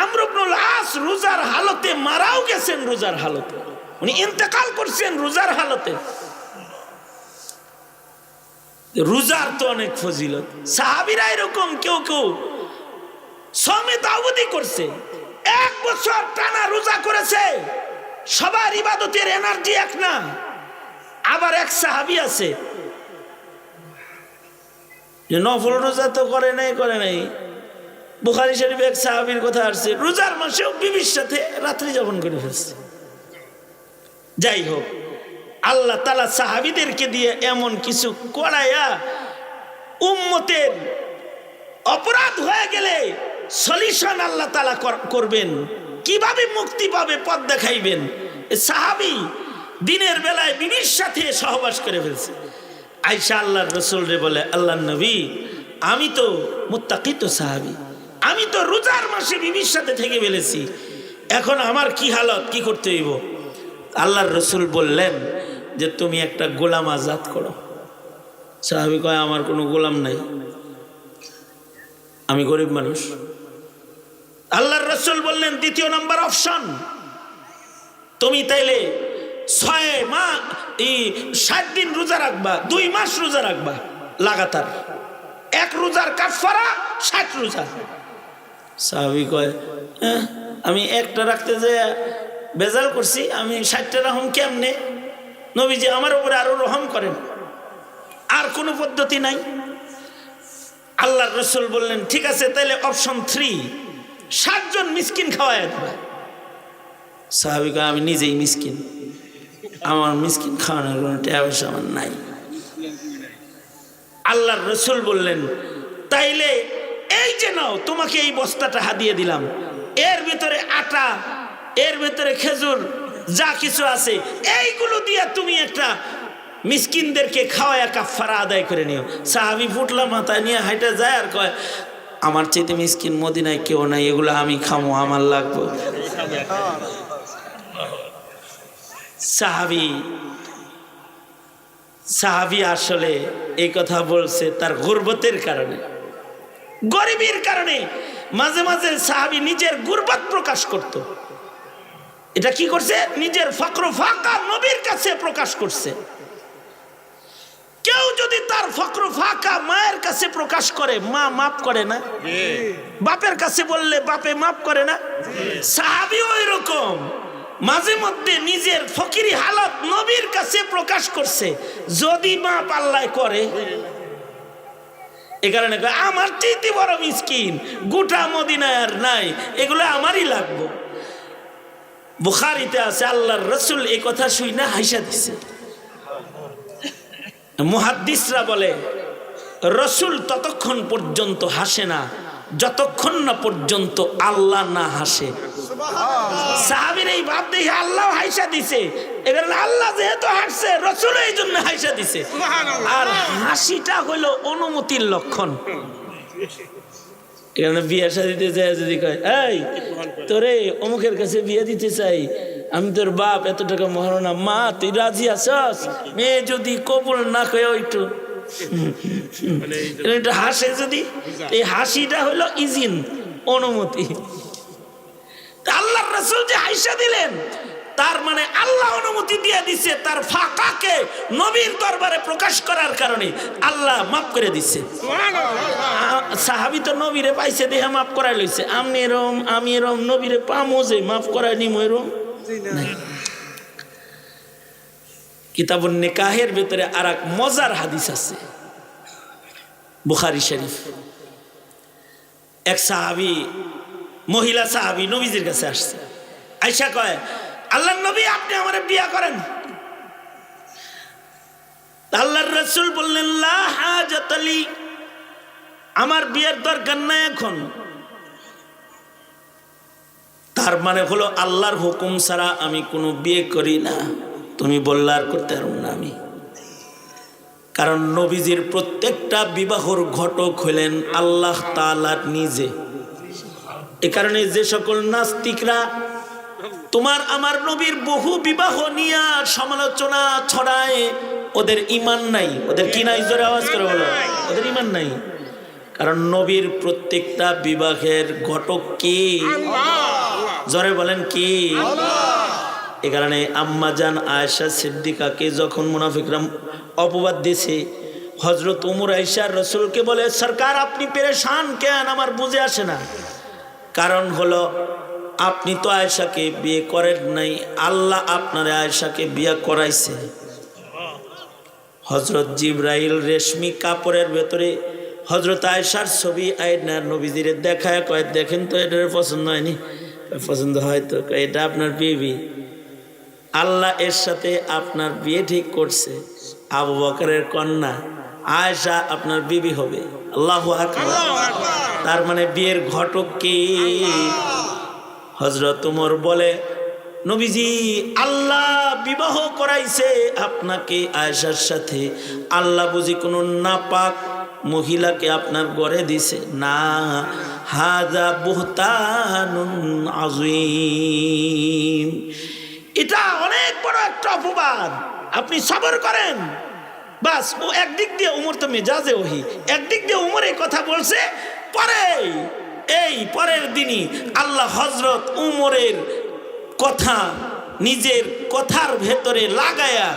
আমর ইবনুল আস রোজার হালতে মারাও গেছেন, রোজার হালতে উনি ইন্তেকাল করছেন রোজার হালতে। রোজার তো অনেক ফজিলত। সাহাবীরা এরকম কেউ সাওমে দাউদি করছে, 1 বছর টানা রোজা করেছে। সবার ইবাদতের এনার্জি এক না। আবার এক সাহাবী আছে যে নফল রোজা তো করে নাই। বুখারী শরীফে এক সাহাবীর কথা আসছে, রোজার মাসেও বিবির সাথে রাত্রি যাপন করে ফেলছে। যাই হোক, আল্লাহ তাআলা সাহাবীদেরকে দিয়ে এমন কিছু করায়া উম্মতের অপরাধ হয়ে গেলে সলিউশন আল্লাহ তাআলা করবেন, কিভাবে মুক্তি পাবে পথ দেখাইবেন। সাহাবী দিনের বেলায় বিবির সাথে সহবাস করে ফেলছে, আয়েশা আল্লাহর রাসূল রে বলে, আল্লাহর নবী, আমি তো মুত্তাকি তো সাহাবী, আমি তো রোজার মাসে বিবির সাথে থেকে ফেলেছি, এখন আমার কি হালত, কি করতে হইব? আল্লাহর রাসূল বললেন যে তুমি একটা গোলাম আজাদ করো। সাহাবী কয়, আমার কোনো গোলাম নাই, আমি গরিব মানুষ। আল্লাহর রাসূল বললেন, দ্বিতীয় নাম্বার অপশন, তুমি তাইলে 60 দিন রোজা রাখবা, 2 মাস রোজা রাখবা লাগাতার, 1 রোজার কাফারা 60 রোজা। সাহাবী কয়, আমি একটা রাখতে যে বেজাল করছি, আমি 60টা রহম কেমনে? নবীজি আমার উপরে আরো রহম করেন, আর কোনো পদ্ধতি নাই। আল্লাহর রাসূল বললেন, ঠিক আছে, তাহলে অপশন 3, 60 জন মিসকিন খাওয়ায় দেবে। সাহাবী কয়, আমি নিজেই মিসকিন, আমার মিসকিন খাওয়ানোর কোনো টাকা পয়সা আমার নাই। আল্লাহর রাসূল বললেন, তাইলে এই যে নাও, তোমাকে এই বস্তাটা হাদিয়ে দিলাম, এর ভিতরে আটা, এর ভিতরে খেজুর, যা কিছু আছে এইগুলো দিয়ে তুমি একটা মিসকিনদেরকে খাওয়ায়া কাফারা আদায় করে নিও। সাহাবী ফুটলা মাথায় নিয়ে হাইটা যায় আর কয়, আমার চাইতে মিসকিন মদিনায় কেউ নাই, এগুলো আমি খামো, আমার লাগবে। সাহাবী আসলে এই কথা বলছে তার গুরবতের কারণে, গরিবের কারণে। মাঝে মাঝে সাহাবী নিজের গুরবত প্রকাশ করত। এটা কি করছে? নিজের ফকর ফাঁকা নবীর কাছে প্রকাশ করছে। কেউ যদি তার ফকর ফাঁকা মায়ের কাছে প্রকাশ করে, মা মাফ করে না? বাপের কাছে বললে বাপে মাফ করে না? সাহাবী ওই রকম মাঝে মধ্যে নিজের ফকিরি হালত নবীর কাছে প্রকাশ করছে, যদি মা পাল্লায় করে। এ কারণে আমার চাইতে বড় মিসকিন গোটা মদিনায় আর নাই, এগুলো আমারই লাগবে। বুখারীতে আছে, আল্লাহর রাসূল এই কথা শুই না হাসা দিছে। মুহাদ্দিসরা বলে, রাসূল ততক্ষণ পর্যন্ত হাসে না যতক্ষণ না পর্যন্ত আল্লাহ না হাসে। সাহাবীর এই ভাব দেখে আল্লাহ হাসা দিছে, এবার আল্লাহ যেহেতু হাসছে, রাসূল এই জন্য হাসা দিছে। আর হাসিটা হলো অনুমতির লক্ষণ। এখানে বিয়ে শাদিতে যায়, যদি কয়, এই তোরে অমুকের কাছে বিয়ে দিতে চাই, আমি তোর বাপ, এত টাকা মহারণা, মা তুই রাজি আছস? মেয়ে যদি কবুল না কয় একটু হাসে, যদি এই হাসিটা হলো ইজিন, অনুমতি। আল্লাহর রাসূল যে হাসা দিলেন, তার মানে আল্লাহ অনুমতি দিয়ে দিছে, তার ফাঁকাকে নবীর দরবারে প্রকাশ করার কারণে আল্লাহ মাফ করে দিচ্ছে। সাহাবী তো নবীরে পাইছে দেহা মাফ করাই লইছে, আমি এরম নবীরে পামো যে মাফ করাই নিম, এরম কিতাবুন নিকাহের ভিতরে আর এক মজার হাদিস আছে, বুখারী শরীফ। এক সাহাবী, মহিলা সাহাবী নবীজির কাছে আসছে। আয়েশা কয়, আল্লাহর নবী, আপনি আমারে বিয়া করেন। আল্লাহর রাসূল বললেন, লা হাজাত লি, আমার বিয়ের দরকার নাই এখন। তার মানে হলো আল্লাহর হুকুম ছাড়া আমি কোনো বিয়ে করি না। তুমি বললে আর করতে পারব না আমি, কারণ নবীজির প্রত্যেকটা বিবাহর ঘটক হলেন আল্লাহ তাআলা নিজে। এ কারণে যে সকল নাস্তিকরা তোমার আমার নবীর বহু বিবাহ নিয়ে সমালোচনা ছড়ায়, ওদের ঈমান নাই। ওদের কি নাই? জোরে আওয়াজ করে বলো, ওদের ঈমান নাই। কারণ নবীর প্রত্যেকটা বিবাহের ঘটক কি? জোরে বলেন কি? এ কারণে আম্মাজান আয়েশা সিদ্দিকাকে যখন মুনাফিকরা অপবাদ দিয়েছে, হযরত উমর আয়েশা রাসূলকে বলে, সরকার আপনি পেরেশান কেন? আমার বুঝে আসে না। কারণ হলো, আপনি তো আয়েশাকে বিয়ে করেন নাই, আল্লাহ আপনার আয়েশাকে বিয়ে করাইছে। হযরত জিবরাইল রেশমি কাপড়ের ভেতরে হযরত আয়েশার ছবি আয়নার নবীজিরে দেখায়, কয়, দেখেন তো এটার পছন্দ হয়নি? পছন্দ হয় তো, এটা আপনার বিবি, আল্লাহ এর সাথে আপনার বিয়ে ঠিক করছে, আবু বকরের কন্যা আয়েশা আপনার বিবি হবে। আল্লাহু আকবার। তার মানে বিয়ের ঘটক কি? হযরত উমর বলে, নবীজি, আল্লাহ বিবাহ করাইছে আপনাকে আয়েশার সাথে, আল্লাহ বুঝি কোনো নাপাক মহিলাকে আপনার ঘরে দিছে? না, হাযা বুহতানুন আযীম, এটা অনেক বড় একটা অপবাদ। আপনি সবর করেন। বাস, ও একদিক দিয়ে উমর তো মেজাজে ওহি, একদিক দিয়ে উমর এই কথা বলছে, পরে এই পরের দিনই আল্লাহ হযরত উমরের কথা নিজের কথার ভেতরে লাগায়া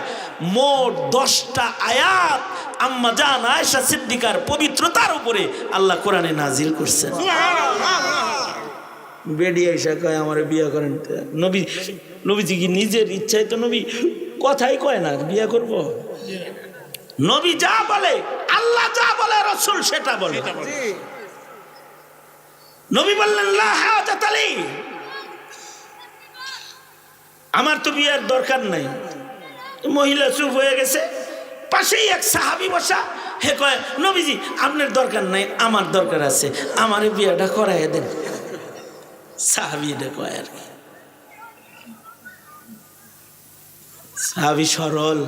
মোট 10টা আয়াত আম্মা জান আয়েশা সিদ্দিকার পবিত্রতার উপরে আল্লাহ কোরআনে নাজিল করছেন। বেডি আয়েশা কয় আমারে বিয়ে করেন। নবীজি কি নিজের ইচ্ছায় তো নবী কথাই কয় না বিয়ে করব? নবী যা বলে, আল্লাহ যা বলে, রাসূল সেটা বলে। নবী বললেন লা হাজাত আলী, আমার তো বিয়ের দরকার নাই। মহিলা চুপ হয়ে গেছে। পাশেই এক সাহাবী বসা, হে কয় নবীজি আপনার দরকার নাই, আমার দরকার আছে, আমার বিয়েটা করাই দেন। সাহাবী এটা কয় আর কি। সাহাবী সরল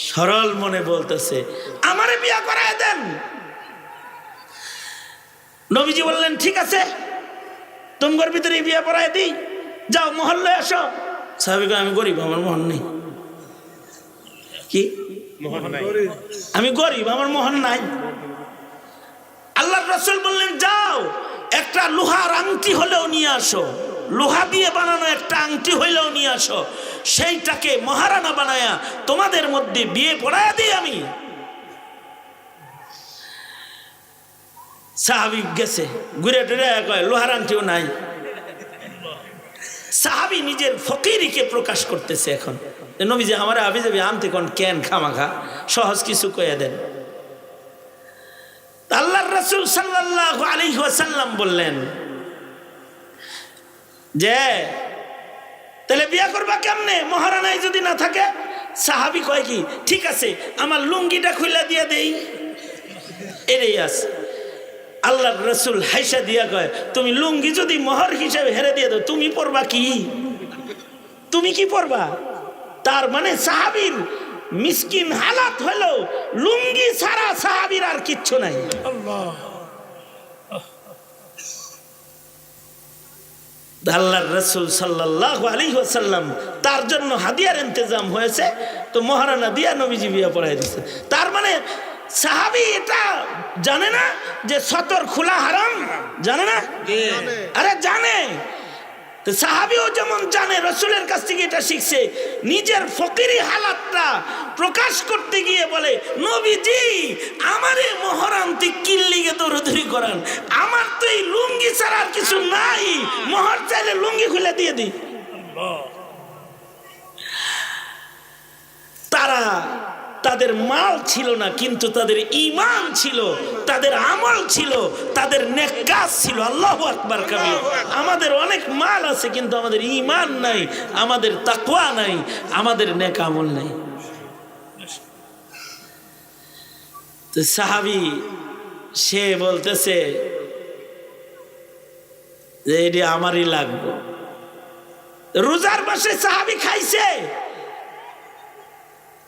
সরল মনে বলতেছে আমারে বিয়ে করাই দেন। নবীজি বললেন ঠিক আছে, তোমার ভিতরে বিয়ে পড়ায় দিই, যাও মহল্লায় আসো। সাহাবী কয় আমি গরিব, আমার মোহন নেই। কি আমি গরিব, আমার মোহন নাই। আল্লাহর রাসূল বললেন যাও একটা লোহার আংটি হলেও নিয়ে আসো, লোহা দিয়ে বানানো একটা আংটি হইলেও নিয়ে আসো, সেইটাকে মহারানা বানায়া তোমাদের মধ্যে বিয়ে পড়ায়া দিই আমি। সাহাবী গেছে, ঘুরে টুরে কয় লোহার আংটিও নাই। সাহাবী নিজের ফকিরিকে প্রকাশ করতেছে। এখন নবীজি আমার আবি যাবি আনতে কোন কেন খামাখা, সহজ কিছু কয়ে দেন। আল্লাহর রাসূল সাল্লাল্লাহু আলাইহি ওয়াসাল্লাম বললেন যে তাহলে বিয়ে করবা কেমনে মহারানায় যদি না থাকে? সাহাবী কয় কি ঠিক আছে আমার লুঙ্গিটা খুলে দিয়ে দেই, এরই আছে। আল্লাহর রাসূল হাইসা দিয়া কয় তুমি লুঙ্গি যদি মোহর হিসেবে হেরে দিয়ে দাও, তুমি পরবা কি? তুমি কি পরবা? তার মানে সাহাবীর মিসকিন হালাত হলো লুঙ্গি ছাড়া সাহাবীর আর কিচ্ছু নাই। আল্লাহর রাসূল সাল্লাল্লাহু আলাইহি ওয়াসাল্লাম তার জন্য হাদিয়ার ইন্তজাম হয়েছে, তো মহারানা দিয়া নবীজি বিয়ে পড়াই দিয়েছে। তার মানে সাহাবী এটা জানে না যে সতর খোলা হারাম? জানে না? আরে জানে। তো সাহাবীও যেমন জানে, রাসূলের কাছ থেকে এটা শিখছে। নিজের ফকিরি হালাতটা প্রকাশ করতে গিয়ে বলে নবীজি আমারে মহরান্তি কিল্লিগে দৌড়াদৌড়ি করান, আমার তো এই লুঙ্গি ছাড়া আর কিছু নাই, মোহর চাইলে লুঙ্গি খুলে দিয়ে দিই। তারা তাদের মাল ছিল না, কিন্তু তাদের ঈমান ছিল, তাদের আমল ছিল, তাদের নেক কাজ ছিল। আল্লাহু আকবার কাবীর। আমাদের অনেক মাল আছে কিন্তু আমাদের ঈমান নাই, আমাদের তাকওয়া নাই, আমাদের নেক আমল নাই। তো সাহাবী সে বলতেছে যে এটি আমারই লাগবে। রোজার মাসে সাহাবী খাইছে?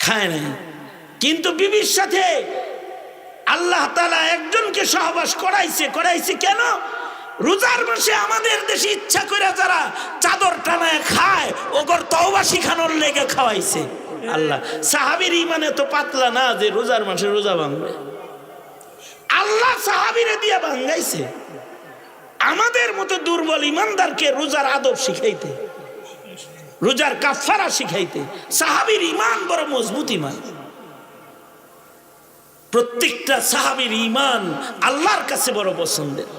খায় নাই, কিন্তু বিবির সাথে আল্লাহ তাআলা একজনকে সহবাস করাইছে কেন? রোজার মাসে আমাদের দেশে ইচ্ছা করে যারা চাদর টানায় খায় ওগর তওবা শিখানোর লেগে খাওয়াইছে আল্লাহ। সাহাবীর ঈমান তো পাতলা না যে রোজার মাসে রোজা ভাঙবে। আল্লাহ সাহাবীরে দিয়া ভাঙাইছে। আমাদের মতো দুর্বল ঈমানদারকে রোজার আদব শিখাইতে, রোজার কাফারা শিখাইতে। সাহাবীর ঈমান বড় মজবুত ঈমান। প্রত্যেকটা সাহাবীর ঈমান আল্লাহর কাছে বড় পছন্দের।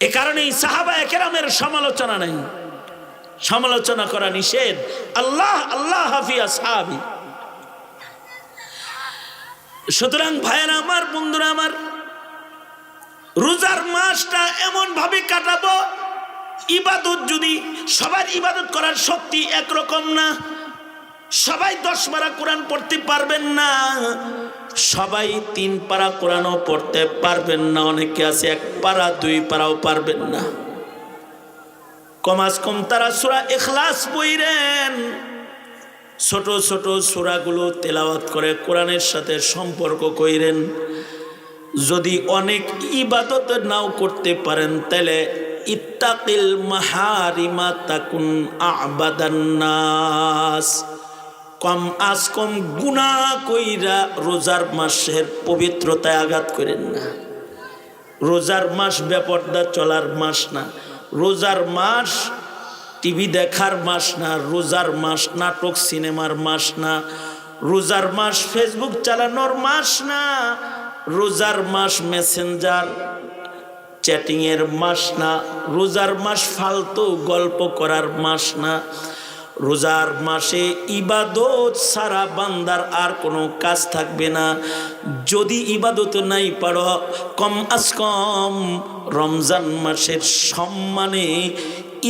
এ কারণেই সাহাবায়ে কেরামের সমালোচনা নাই, সমালোচনা করা নিষেধ। আল্লাহ আল্লাহ হাফিজ আসহাবি। সুতরাং ভাইয়েরা আমার, বন্ধুরা আমার, রোজার মাসটা এমন ভাবে কাটাবো, ইবাদত যদি সবার ইবাদত করার শক্তি একরকম না, সবাই 10 পারা কোরআন পড়তে পারবেন না, সবাই 3 পারা কোরআনও পড়তে পারবেন না, অনেকে আছে 1 পারা 2 পারাও পারবেন না। কমাস কম তারা সূরা ইখলাস পড়েন, ছোট ছোট সূরাগুলো তেলাওয়াত করে কোরআনের সাথে সম্পর্ক কইরেন। যদি অনেক ইবাদত নাও করতে পারেন তাহলে ইত্তাকিল মাহারিমা তাকুন আবাদান নাস, কম আজ কম গুনাহ কইরা রোজার মাসের পবিত্রতায় আঘাত করেন না। রোজার মাস বেপরদা চলার মাস না, রোজার মাস টিভি দেখার মাস না, রোজার মাস নাটক সিনেমার মাস না, রোজার মাস ফেসবুক চালানোর মাস না, রোজার মাস মেসেঞ্জার চ্যাটিং এর মাস না, রোজার মাস ফালতু গল্প করার মাস না। রোজার মাসে ইবাদত সারা বান্দার আর কোনো কাজ থাকবে না। যদি ইবাদত নাই পারো, কম আজ কম রমজান মাসের সম্মানে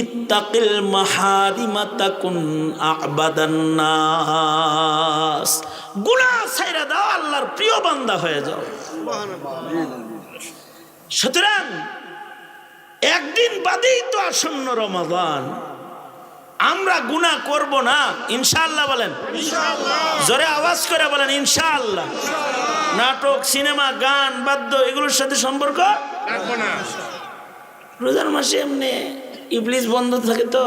ইত্তাকিল মাহারিমা তাকুন আবাদান নাস, গুনাহ ছাইরা দাও, আল্লাহর প্রিয় বান্দা হয়ে যাও। সুতরাং একদিন বাদেই তো আসন্ন রমাদান, আমরা গুনাহ করব না ইনশাআল্লাহ। বলেন ইনশাআল্লাহ, জোরে আওয়াজ করে বলেন ইনশাআল্লাহ। নাটক সিনেমা গান বাদ্য এগুলোর সাথে সম্পর্ক রাখবো না। রোজার মাসে এমনি ইবলিস বন্ধ থাকে, তো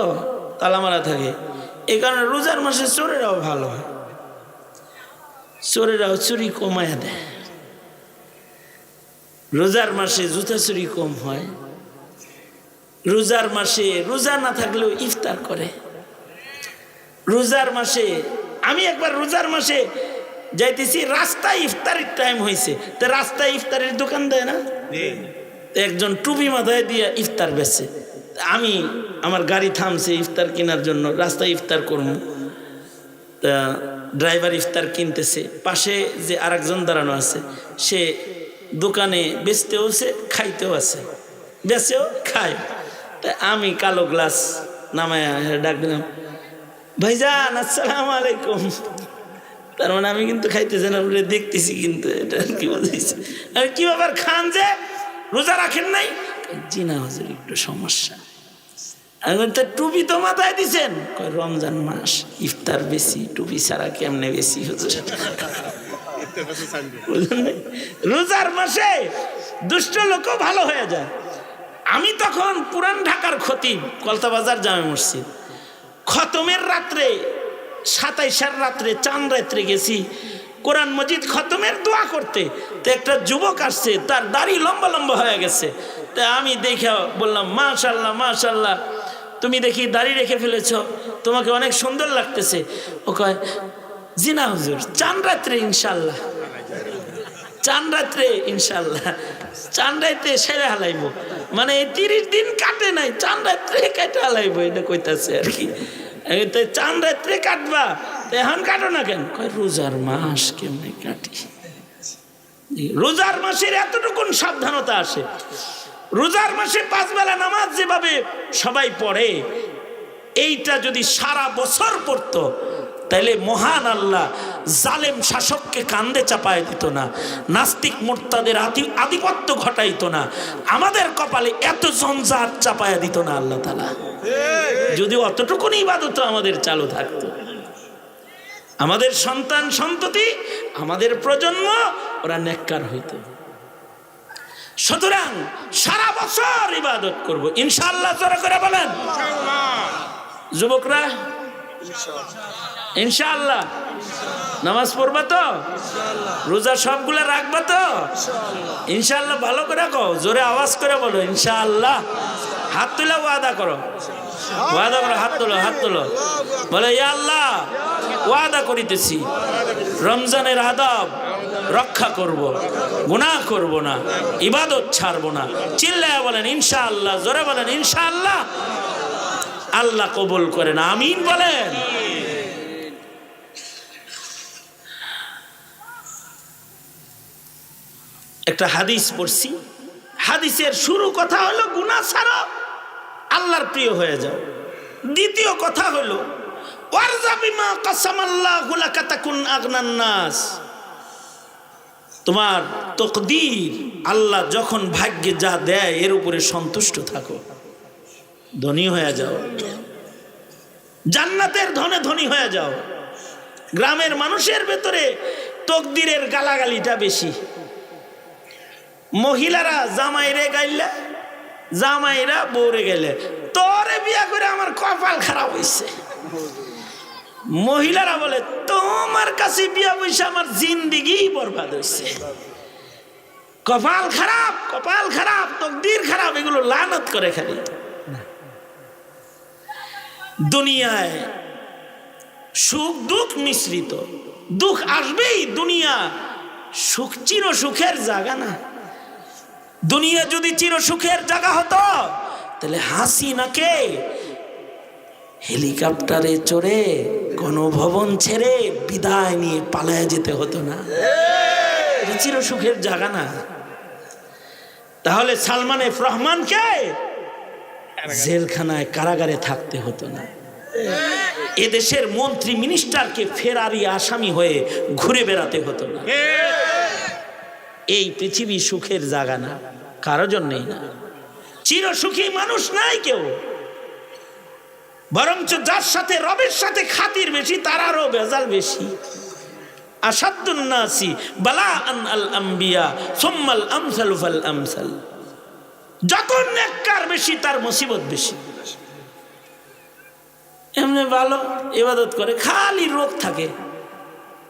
তালা মারা থাকে, এই কারণে রোজার মাসে চোরেরাও ভালো হয়, চোরেরাও চুরি কমায় দেয়। রোজার মাসে জুতা চুরি কম হয়, রোজার মাসে রোজা না থাকলেও ইফতার করে। রোজার মাসে আমি একবার রোজার মাসে যাইতেছি, রাস্তায় ইফতারের টাইম হয়েছে, তো রাস্তায় ইফতারের দোকান দেয় না, একজন টুপি মাথায় দিয়ে ইফতার বেচে। আমি আমার গাড়ি থামছে ইফতার কেনার জন্য, রাস্তায় ইফতার করবো, তা ড্রাইভার ইফতার কিনতেছে, পাশে যে আরেকজন দাঁড়ানো আছে সে দোকানে বেচতেও আছে খাইতেও আছে, বেচেও খায়। তা আমি কালো গ্লাস নামায় ডাক দিলাম, ভাইজান আসসালামু আলাইকুম। তার মানে আমি কিন্তু খাইতেছি না, দেখতেছি, কিন্তু এটা কি বলতেছি, কি ব্যাপার খান যে রোজা রাখেন নাই? জি না হুজুর, একটু সমস্যা। আমি তো টুপি তো মাথায় দিছেন, রমজান মাস ইফতার বেশি, টুপি ছাড়া কেমনে বেশি হুজুর? রোজার মাসে দুষ্ট লোকও ভালো হয়ে যায়। আমি তখন পুরান ঢাকার খতিব, কলতাবাজার জামে মসজিদ, খতমের রাত্রে 27 রাত্রে চাঁদ রাত্রে গেছি কোরআন মজিদ খতমের দোয়া করতে। তো একটা যুবক আসছে, তার দাড়ি লম্বা লম্বা হয়ে গেছে। তা আমি দেখে বললাম, মাশাল্লাহ মাশাল্লাহ, তুমি দেখি দাড়ি রেখে ফেলেছ, তোমাকে অনেক সুন্দর লাগতেছে। ও কয়, জি না হুজুর, চাঁদ রাত্রে ইনশাল্লাহ, চাঁদ রাত্রে ইনশাল্লাহ, চাঁদ রাত্রে সেরে হালাইব, মানে 30 দিন কাটে নাই, চাঁদ রাত্রে কেটে হালাইব, এটা কইতাছে আর কি। চাঁদ রাত্রে কাটবা, এখন কাটো না কেন? কয় রোজার মাস কেমনে কাটি। রোজার মাসের এতটুকুন সাবধানতা আসে। রোজার মাসে 5 বেলা নামাজ যেভাবে সবাই পড়ে, এইটা যদি সারা বছর পড়তো তাইলে মহান আল্লাহ জালেম শাসককে কান্দে চাপায় দিত না, নাস্তিক মুরতাদের আধিপত্য ঘটাইতো না, আমাদের কপালে এত জঞ্জাট চাপায়া দিত না আল্লাহ তাআলা। যদি অতটুকুনি ইবাদত আমাদের চালু থাকতো, আমাদের সন্তান সন্ততি, আমাদের প্রজন্ম ওরা নেককার হইতো। সুতরাং সারা বছর ইবাদত করব ইনশাআল্লাহ। জোরে করে বলেন যুবকরা, ইনশাআল্লাহ। নামাজ পড়বা তো, রোজা সবগুলা রাখবা তো ইনশাআল্লাহ। ভালো করে কও, জোরে আওয়াজ করে বলো ইনশাআল্লাহ। হাত তুলে ওয়াদা করো, ওয়াদা করো, হাত তোলো, হাত তোলো, বলে ইয়া আল্লাহ ওয়াদা করিতেছি রমজানের আদাব রক্ষা করব, গুনাহ করব না, ইবাদত ছাড়বো না। চিল্লায়া বলেন ইনশাআল্লাহ, জোরে বলেন ইনশাআল্লাহ। আল্লাহ কবুল করেন, আমিন বলেন। একটা হাদিস পড়ছি, হাদিসের শুরু কথা হলো গুনাহ ছাড়ো, আল্লাহর প্রিয় হয়ে যাও। দ্বিতীয় কথা হলো ওয়ারযা বিমা কাসামাল্লাহু লাকা তাকুন আগনান নাস। তোমার তকদির, আল্লাহ যখন ভাগ্যে যা দেয় এর উপরে সন্তুষ্ট থাকো। ধনী হয়ে যাও, জান্নাতের ধনে ধনী হয়ে যাও। গ্রামের মানুষের ভেতরে তকদিরের গালাগালিটা বেশি। মহিলারা জামাইরে গাইলে, জামাইরা বউরে গেলে, তোরে বিয়া করে আমার কপাল খারাপ হয়েছে। মহিলারা বলে তোমার কাছে বিয়া বসে আমার জিন্দিগি বরবাদ হয়েছে। কপাল খারাপ, কপাল খারাপ, তকদির খারাপ, এগুলো লানত করে খালি। দুনিয়ায় সুখ দুঃখ মিশ্রিত, দুঃখ আসবেই। দুনিয়া সুখ চির সুখের জায়গা না। দুনিয়া যদি চির সুখের জায়গা হতো তাহলে হাসিনাকে হেলিকপ্টারে চড়ে গণভবন ছেড়ে বিদায় নিয়ে পালায় যেতে হতো না। এটা চির সুখের জায়গা না। তাহলে সালমান এফ রহমানকে জেলখানায় কারাগারে থাকতে হতো না। এদেশের মন্ত্রী মিনিস্টারকে ফেরারি আসামি হয়ে ঘুরে বেড়াতে হতো না। এই পৃথিবী সুখের জায়গা না, কারো জন্যই না। চির সুখী মানুষ নাই কেউ, বরঞ্চ যার সাথে রবের সাথে খাতির বেশি তার আরো বেজাল বেশি। আসাদুন নাসি বালাআন আল আম্বিয়া সুম্মাল আমসালু ফাল আমসাল। যত নেককার বেশি তার মুসিবত বেশি। এমনি ভালো ইবাদত করে, খালি রোগ থাকে।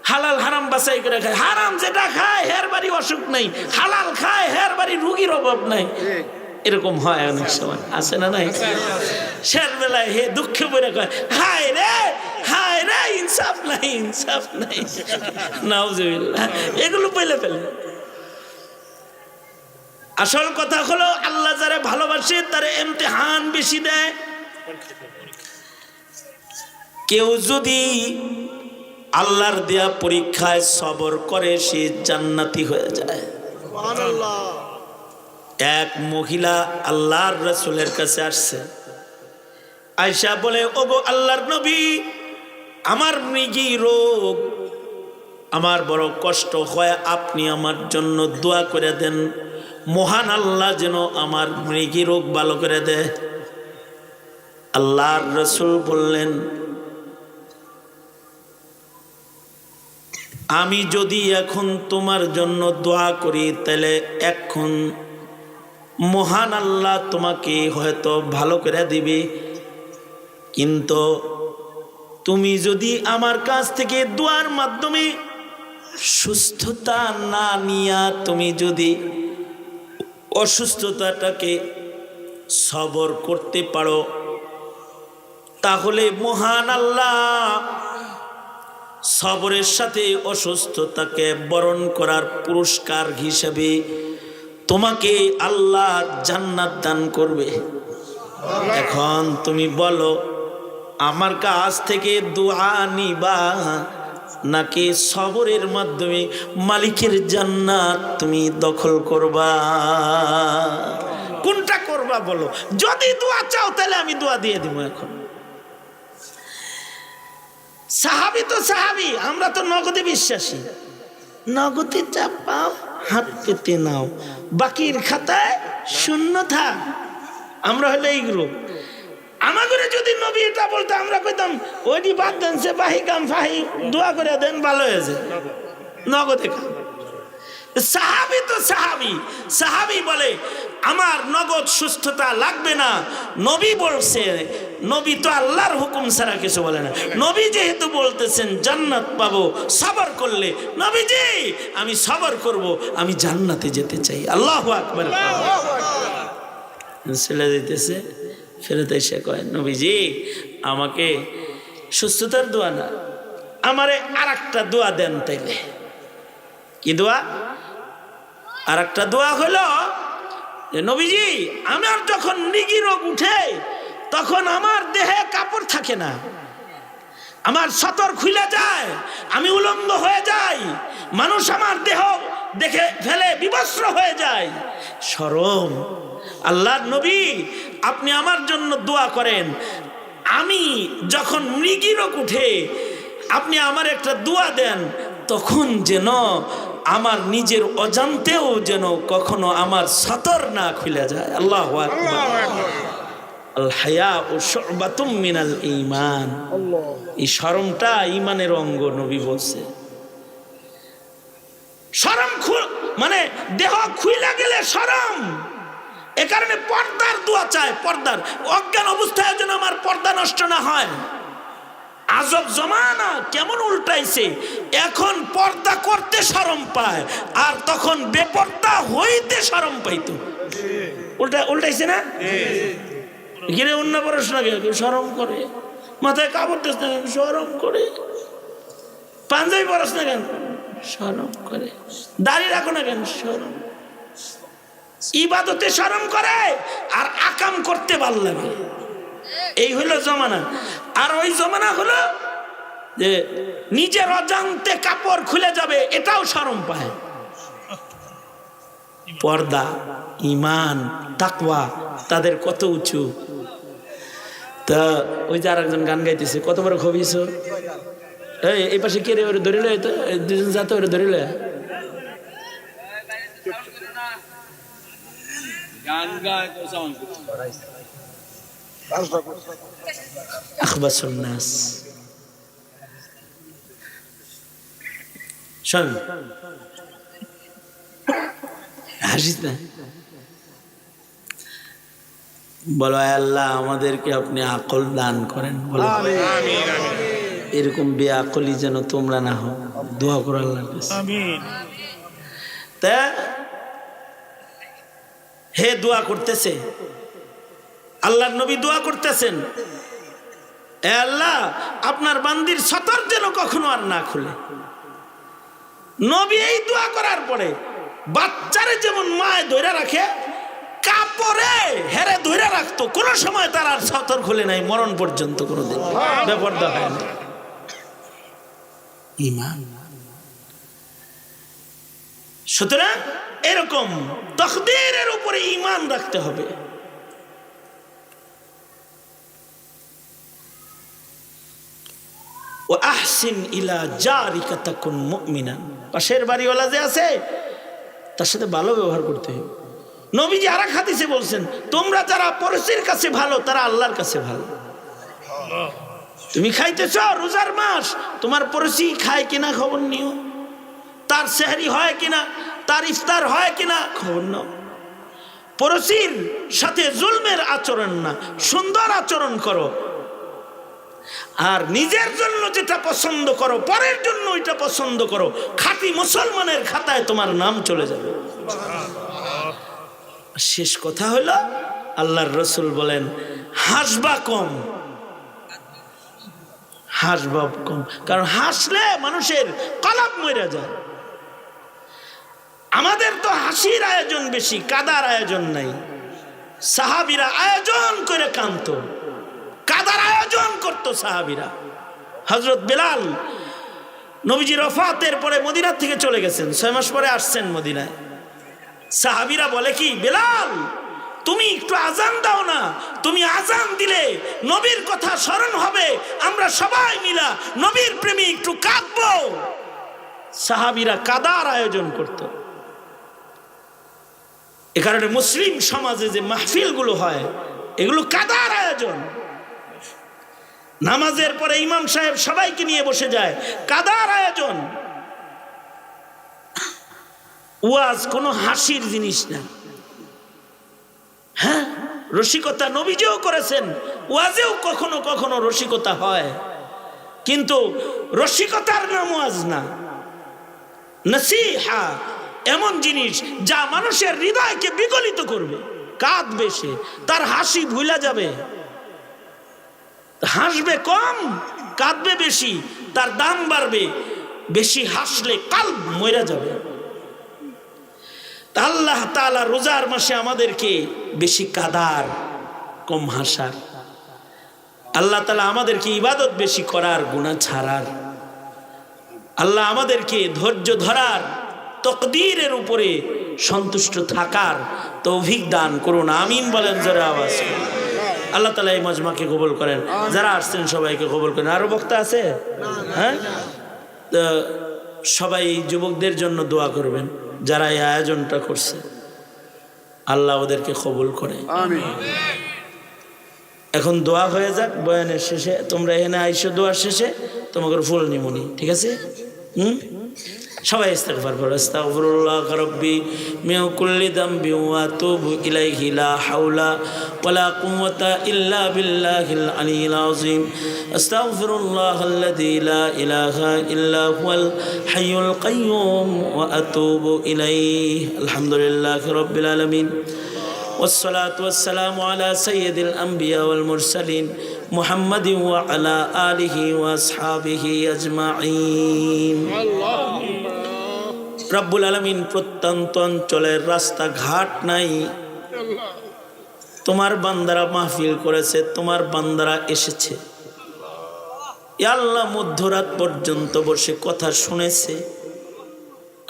হালাল হারাম বাছাই করে খায়। হারাম যেটা খায় হের বাড়ি অসুখ নাই, হালাল খায় হের বাড়ি রুগীর অভাব নাই। এরকম হয় অনেক সময়, আছে না নাই? শের বেলায় হে দুঃখে পড়ে কয় হায় রে ইনসাফ নাই, ইনসাফ নাই। নাউজুবিল্লাহ, এগুলো পেলে ফেলে। আসল কথা হলো আল্লাহ যারা ভালোবাসে তারা ইমতিহান বেশি দেয়। কেউ যদি আল্লাহর দেয়া পরীক্ষায় সবর করে সে জান্নাতি হয়ে যায়। সুবহানাল্লাহ। এক মহিলা আল্লাহর রাসূলের কাছে আসছে, আয়েশা বলে ওগো আল্লাহর নবী, আমার মৃগী রোগ, আমার বড় কষ্ট হয়, আপনি আমার জন্য দোয়া করে দেন, মহান আল্লাহ যেন আমার মৃগী রোগ ভালো করে দেয়। আল্লাহর রাসূল বললেন, আমি যদি এখন তোমার জন্য দোয়া করি তাহলে এখন মহান আল্লাহ তোমাকে হয়তো ভালো করে দিবে, কিন্তু তুমি যদি আমার কাছ থেকে দোয়ার মাধ্যমে সুস্থতা না নিয়া তুমি যদি অসুস্থতাটাকে সবর করতে পারো, তাহলে মহান আল্লাহ সবরের সাথে অসুস্থতাকে বরণ করার পুরস্কার হিসেবে তোমাকে আল্লাহ জান্নাত দান করবে। এখন তুমি বলো, আমার কাছ থেকে দোয়া নিবা নাকি সবরের মাধ্যমে মালিকের জান্নাত তুমি দখল করবা? কোনটা করবা বলো? যদি দোয়া চাও তাহলে আমি দোয়া দিয়ে দিব। এখন সাহাবী তো সাহাবী, আমরা তো নগদে বিশ্বাসী। নগদে যা পাও হাত পেতে নাও, বাকির খাতায় শূন্য থাক। আমরা হলে এই গ্রুপ। আমাদের যদি নবী এটা বলতো আমরা কইতাম ওইটি বাদ দেন, সে বাহি কাম ফাহি দোয়া করে দেন ভালো হয়েছে, নগদে খান। সাহাবী তো সাহাবী, সাহাবী বলে আমার নগদ সুস্থতা লাগবে না। নবী বলছে, নবী তো আল্লাহর হুকুম ছাড়া কিছু বলে না। নবী যেহেতু বলতেছেন জান্নাত পাবো সবর করলে, নবীজি আমি সবর করব, আমি জান্নাতে যেতে চাই। আল্লাহু আকবার। ছেলে দিতেছে, ফেরত এসে কয় নবীজি আমাকে সুস্থতার দোয়া না, আমারে আর একটা দোয়া দেন। তাইলে কি দোয়া? আর একটা দোয়া হলো যে নবীজি আমার যখন মৃগী রোগ উঠে তখন আমার দেহে কাপড় থাকে না, আমার সতর খুলে যায়, আমি উলঙ্গ হয়ে যাই, মানুষ আমার দেহ দেখে ফেলে বিবস্ত্র হয়ে যায়, শরম। আল্লাহর নবী আপনি আমার জন্য দোয়া করেন, আমি যখন মৃগী রোগ উঠে আপনি আমার একটা দোয়া দেন, তখন যেন আমার নিজের অজান্তেও যেন কখনো আমার সতর না খুলে যায়। আল্লাহু আকবার। আল হায়াউ শুবাতুম মিনাল ঈমান। এই শরমটা ঈমানের অঙ্গ, নবী বলছে। শরম মানে দেহ খুইলা গেলে শরম। এ কারণে পর্দার দোয়া চায়, পর্দার। অজ্ঞান অবস্থায় যেন আমার পর্দা নষ্ট না হয়। আজব জমানা কেমন উল্টাইছে, এখন পর্দা করতে শরম পায়, আর তখন বেপর্দা হইতে শরম পাইতো। উল্টাইছে না? গিরে অন্য পড়াশোনা শরম করে, মাথায় কাপড় দিস না শরম করে, পাঞ্জাবি পড়াস না কেন শরম করে, দাড়ি রাখো না কেন শরম, ইবাদতে শরম করে, আর আকাম করতে ভাল লাগে। এই হলো জমানা। আর ওই জমানা হলো যে নিজের অজান্তে কাপড় খুলে যাবে, এটাও শরম পায়। পর্দা, ঈমান, তাকওয়া তাদের কত উঁচু। তা ওই যে আরেকজন গান গাইতেছে, কত বড় খবিস। এই পাশে কে রে, ওরে ধরিল, দুজন যাতে ওরে ধরিল। আখবাসুন নাস। শোন, হাসিস না, বলো আল্লাহ আমাদেরকে আপনি আকল দান করেন। বলো এরকম বেআকলি যেন তোমরা না হও, দোয়া করো আল্লাহর কাছে। তা হে দোয়া করতেছে, আল্লাহর নবী দোয়া করতেছেন, এ আল্লাহ আপনার বান্দির সতর যেন কখনো আর না খুলে। নবী এই দোয়া করার পরে বাচ্চারে যেমন মায় ধরে রাখে, কাপড়ে হেরে ধরে রাখতো, কোন সময় তার আর সতর খুলে নাই, মরণ পর্যন্ত কোনোদিন বেপরদা হয় না। ঈমান। সুতরাং এরকম তাকদীরের উপরে ঈমান রাখতে হবে। ও আহসিন ইলা জারিকা তাকুন মুমিনান। পাশের বাড়িওয়ালা যে আছে তার সাথে ভালো ব্যবহার করতে হবে। নবীজি আরেক হাদিসে বলছেন, তোমরা যারা পড়শির কাছে ভালো, তারা আল্লাহর কাছে ভালো। তুমি খাইতেছ রোজার মাস, তোমার পড়শি খায় কিনা খবর নিও, তার সেহরি হয় কিনা, তার ইফতার হয় কিনা খবর নাও। পড়শির সাথে জুলমের আচরণ না, সুন্দর আচরণ করো। আর নিজের জন্য যেটা পছন্দ করো, পরের জন্য ওইটা পছন্দ করো। খাঁটি মুসলমানের খাতায় তোমার নাম চলে যাবে। শেষ কথা হলো, আল্লাহর রসুল বলেন হাসবা কম, হাসবা কম। কারণ হাসলে মানুষের কলব মরে যায়। আমাদের তো হাসির আয়োজন বেশি, কাদার আয়োজন নাই। সাহাবীরা আয়োজন করে কাঁদতো, কাদার আয়োজন করতো সাহাবীরা। হযরত বেলাল নবীজির ওফাতের পরে মদিনা থেকে চলে গেছেন, 6 মাস পরে আসছেন মদিনায়। সাহাবীরা বলে কি, বেলাল তুমি একটু আজান দাও না, তুমি আজান দিলে নবীর কথা স্মরণ হবে, আমরা সবাই মিলা নবীর প্রেমে একটু কাঁদবো। সাহাবীরা কাদার আয়োজন করত। এ কারণে মুসলিম সমাজে যে মাহফিলগুলো হয়, এগুলো কাদার আয়োজন। নামাজের পরে ইমাম সাহেব সবাইকে নিয়ে বসে যায়, কাদার আয়োজন। ওয়াজ কোনো হাসির জিনিস না। হ্যাঁ, রসিকতা নবীজিও করেছেন, ওয়াজেও কখনো কখনো রসিকতা হয়, কিন্তু রসিকতার নাম ওয়াজ না। নসিহা এমন জিনিস যা মানুষের হৃদয়কে বিগলিত করবে। কাঁদবে সে, তার হাসি ভুলা যাবে। হাসবে কম, কাঁদবে বেশি, তার দাম বাড়বে। বেশি হাসলে কাল্ব মরে যাবে। আল্লাহ তাআলা রোজার মাসে আমাদেরকে বেশি কাদার, কম হাসার, আল্লাহ তাআলা আমাদেরকে ইবাদত বেশি করার, গুনাহ ছাড়ার, আল্লাহ আমাদেরকে ধৈর্য ধরার, তাকদীরের উপরে সন্তুষ্ট থাকার তৌফিক দান করুন। আমিন বলেন জোরে আওয়াজ। আল্লাহ তাআলা এই মাজমাকে কবুল করেন, যারা আসছেন সবাইকে কবুল করেন। আরো বক্তা আছে? হ্যাঁ, সবাই যুবকদের জন্য দোয়া করবেন, যারা এই আয়োজনটা করছে, আল্লাহ ওদেরকে কবুল করে। আমিন। এখন দোয়া হয়ে যাক, বয়ানের শেষে তোমরা এখানে আইসো, দোয়ার শেষে তোমাকে ফুল নিমুনি, ঠিক আছে? সবাই ইস্তেগফার করো। আস্তাগফিরুল্লাহ রাব্বি মিন কুল্লি যামবি ওয়া আতুবু ইলাইহি লা হাওলা ওয়ালা কুওয়াতা ইল্লা বিল্লাহিল আলিয়্যিল আযীম। আস্তাগফিরুল্লাহাল্লাযী লা ইলাহা ইল্লা হুয়াল হাইয়ুল কাইয়্যুম ওয়া আতুবু ইলাইহি। আলহামদুলিল্লাহি রাব্বিল আলামিন। والصلاة والسلام على سيد الأنبياء والمرسلين محمد وعلى آله وأصحابه أجمعين। রব্বুল আলামিন প্রত্যন্ত অঞ্চলের রাস্তাঘাট নাই, তোমার বান্দারা মাহফিল করেছে, তোমার বান্দারা এসেছে। ইয়া আল্লাহ, মধ্যরাত পর্যন্ত বসে কথা শুনেছে।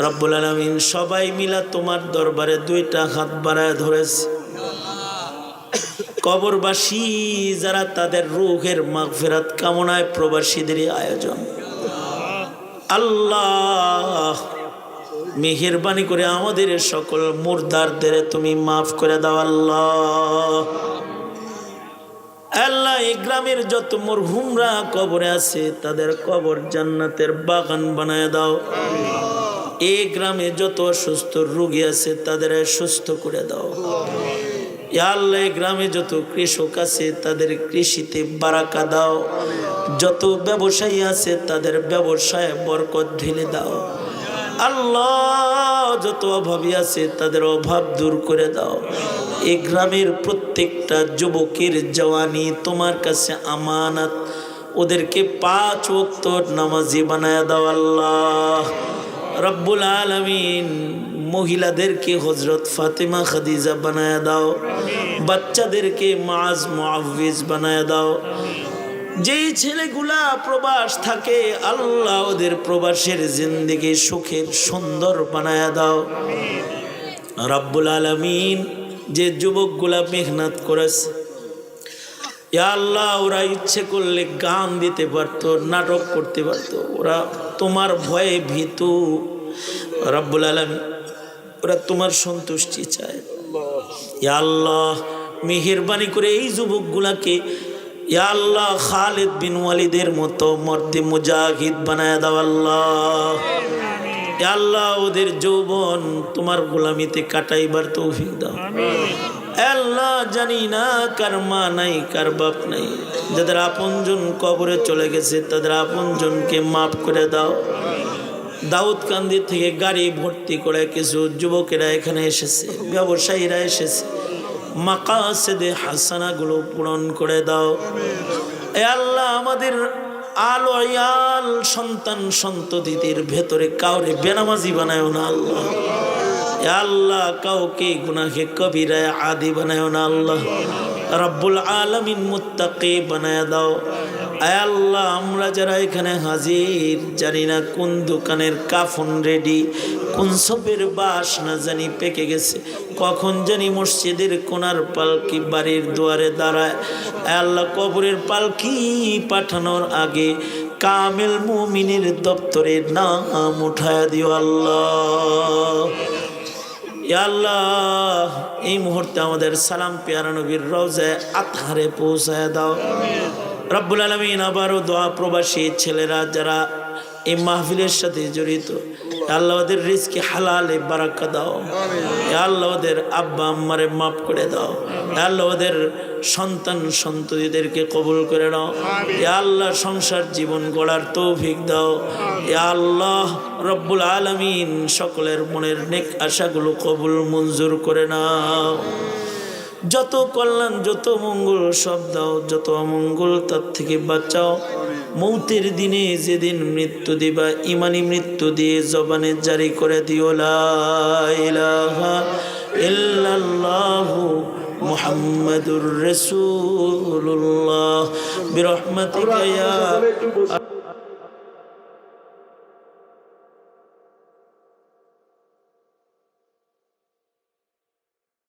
রব্বুল আলামিন সবাই মিলা তোমার দরবারে দুইটা হাত বাড়ায় ধরেছে। কবরবাসী যারা, তাদের রূহের মাগফিরাত কামনায় প্রবাসীদের আয়োজন। আল্লাহ, মেহেরবানি করে আমাদের সকল মুর্দারদের তুমি মাফ করে দাও। আল্লাহ আল্লাহ, এই গ্রামের যত মরহুমরা কবরে আছে তাদের কবর জান্নাতের বাগান বানায় দাও। এই গ্রামে যত অসুস্থ রোগী আছে তাদের সুস্থ করে দাও। ইয়া আল্লাহ, এই গ্রামে যত কৃষক আছে তাদের কৃষিতে বারাকা দাও। যত ব্যবসায়ী আছে তাদের ব্যবসায় বরকত ঢেলে দাও। আল্লাহ, যত অভাবী আছে তাদের অভাব দূর করে দাও। এই গ্রামের প্রত্যেকটা যুবকের জওয়ানি তোমার কাছে আমানত, ওদেরকে 5 ওয়াক্ত নামাজি বানায় দাও। আল্লাহ রব্বুল আলামিন, মহিলাদেরকে হযরত ফাতেমা খাদিজা বানায় দাও, বাচ্চাদেরকে মাআজ মুআউযিজ বানায় দাও। যেই ছেলেগুলা প্রবাস থাকে আল্লাহ, ওদের প্রবাসের জিন্দেগি সুখের সুন্দর বানায় দাও। রব্বুল আলামিন, যে যুবকগুলা মেহনত করেছে ইয়া আল্লাহ, ওরা ইচ্ছে করলে গান দিতে পারতো, নাটক করতে পারতো, ওরা তোমার ভয়ে ভীতু। রব্বুল আলামিন, ওরা তোমার সন্তুষ্টি চায়। ইয়া আল্লাহ, মেহেরবানি করে এই যুবকগুলাকে ইয়া আল্লাহ খালিদ বিন ওয়ালিদের মতো মর্দে মুজাহিদ বানায় দাও। আল্লাহ ইয়া আল্লাহ, ওদের যৌবন তোমার গোলামিতে কাটাইবার তৌফিক দাও। আল্লাহ, জানি না কার মা নাই, কার বাপ নাই, যাদের আপনজন কবরে চলে গেছে তাদের আপনজনকে মাফ করে দাও। দাউদকান্দি থেকে গাড়ি ভর্তি করে কিছু যুবকেরা এখানে এসেছে, ব্যবসায়ীরা এসেছে, মাকাসেদে হাসানাগুলো পূরণ করে দাও। এ আল্লাহ, আমাদের আলো আয়াল সন্তান সন্ততিদের ভেতরে কাউরে বেনামাজি বানায়ও না। আল্লাহ আল্লাহ, কাউকে গুনাহে কবিরায় আদি বানায়ও না। আল্লাহ রব্বুল আলামিন, মুত্তাকি বানায় দাও। আয় আল্লাহ, আমরা যারা এখানে হাজির, জানি না কোন দোকানের কাফন রেডি, কোন সবের বাস না জানি পেকে গেছে, কখন জানি মসজিদের কোনার পালকি বাড়ির দুয়ারে দাঁড়ায়। আয় আল্লাহ, কবরের পালকি পাঠানোর আগে কামেল মুমিনের দপ্তরে নাম উঠায় দিও। আল্লাহ ইয়া আল্লাহ, এই মুহূর্তে আমাদের সালাম পেয়ারা নবীর রওজায়ে আতহারে পৌঁছায় দাও। রব্বুল আলামিন, আবারও দোয়া, প্রবাসী ছেলেরা যারা এই মাহফিলের সাথে জড়িত, আল্লাহ ওদের রিজকে হালালে বারাকা দাও। আল্লাহ ওদের আব্বা আম্মারে মাফ করে দাও। আল্লাহ ওদের সন্তান সন্ততিদেরকে কবুল করে নাও। আল্লাহ, সংসার জীবন গড়ার তৌফিক দাও। আল্লাহ রব্বুল আলামিন, সকলের মনের নেক আশাগুলো কবুল মঞ্জুর করে নাও। যত কল্যাণ, যত মঙ্গল সব দাও, যত অমঙ্গল তার থেকে বাঁচাও। মৌতের দিনে যেদিন মৃত্যু দিবা, ইমানি মৃত্যু দিয়ে জবানে জারি করে দিও লা ইলাহা ইল্লাল্লাহু মুহাম্মাদুর রাসূলুল্লাহ বিরহমাতিকা ইয়া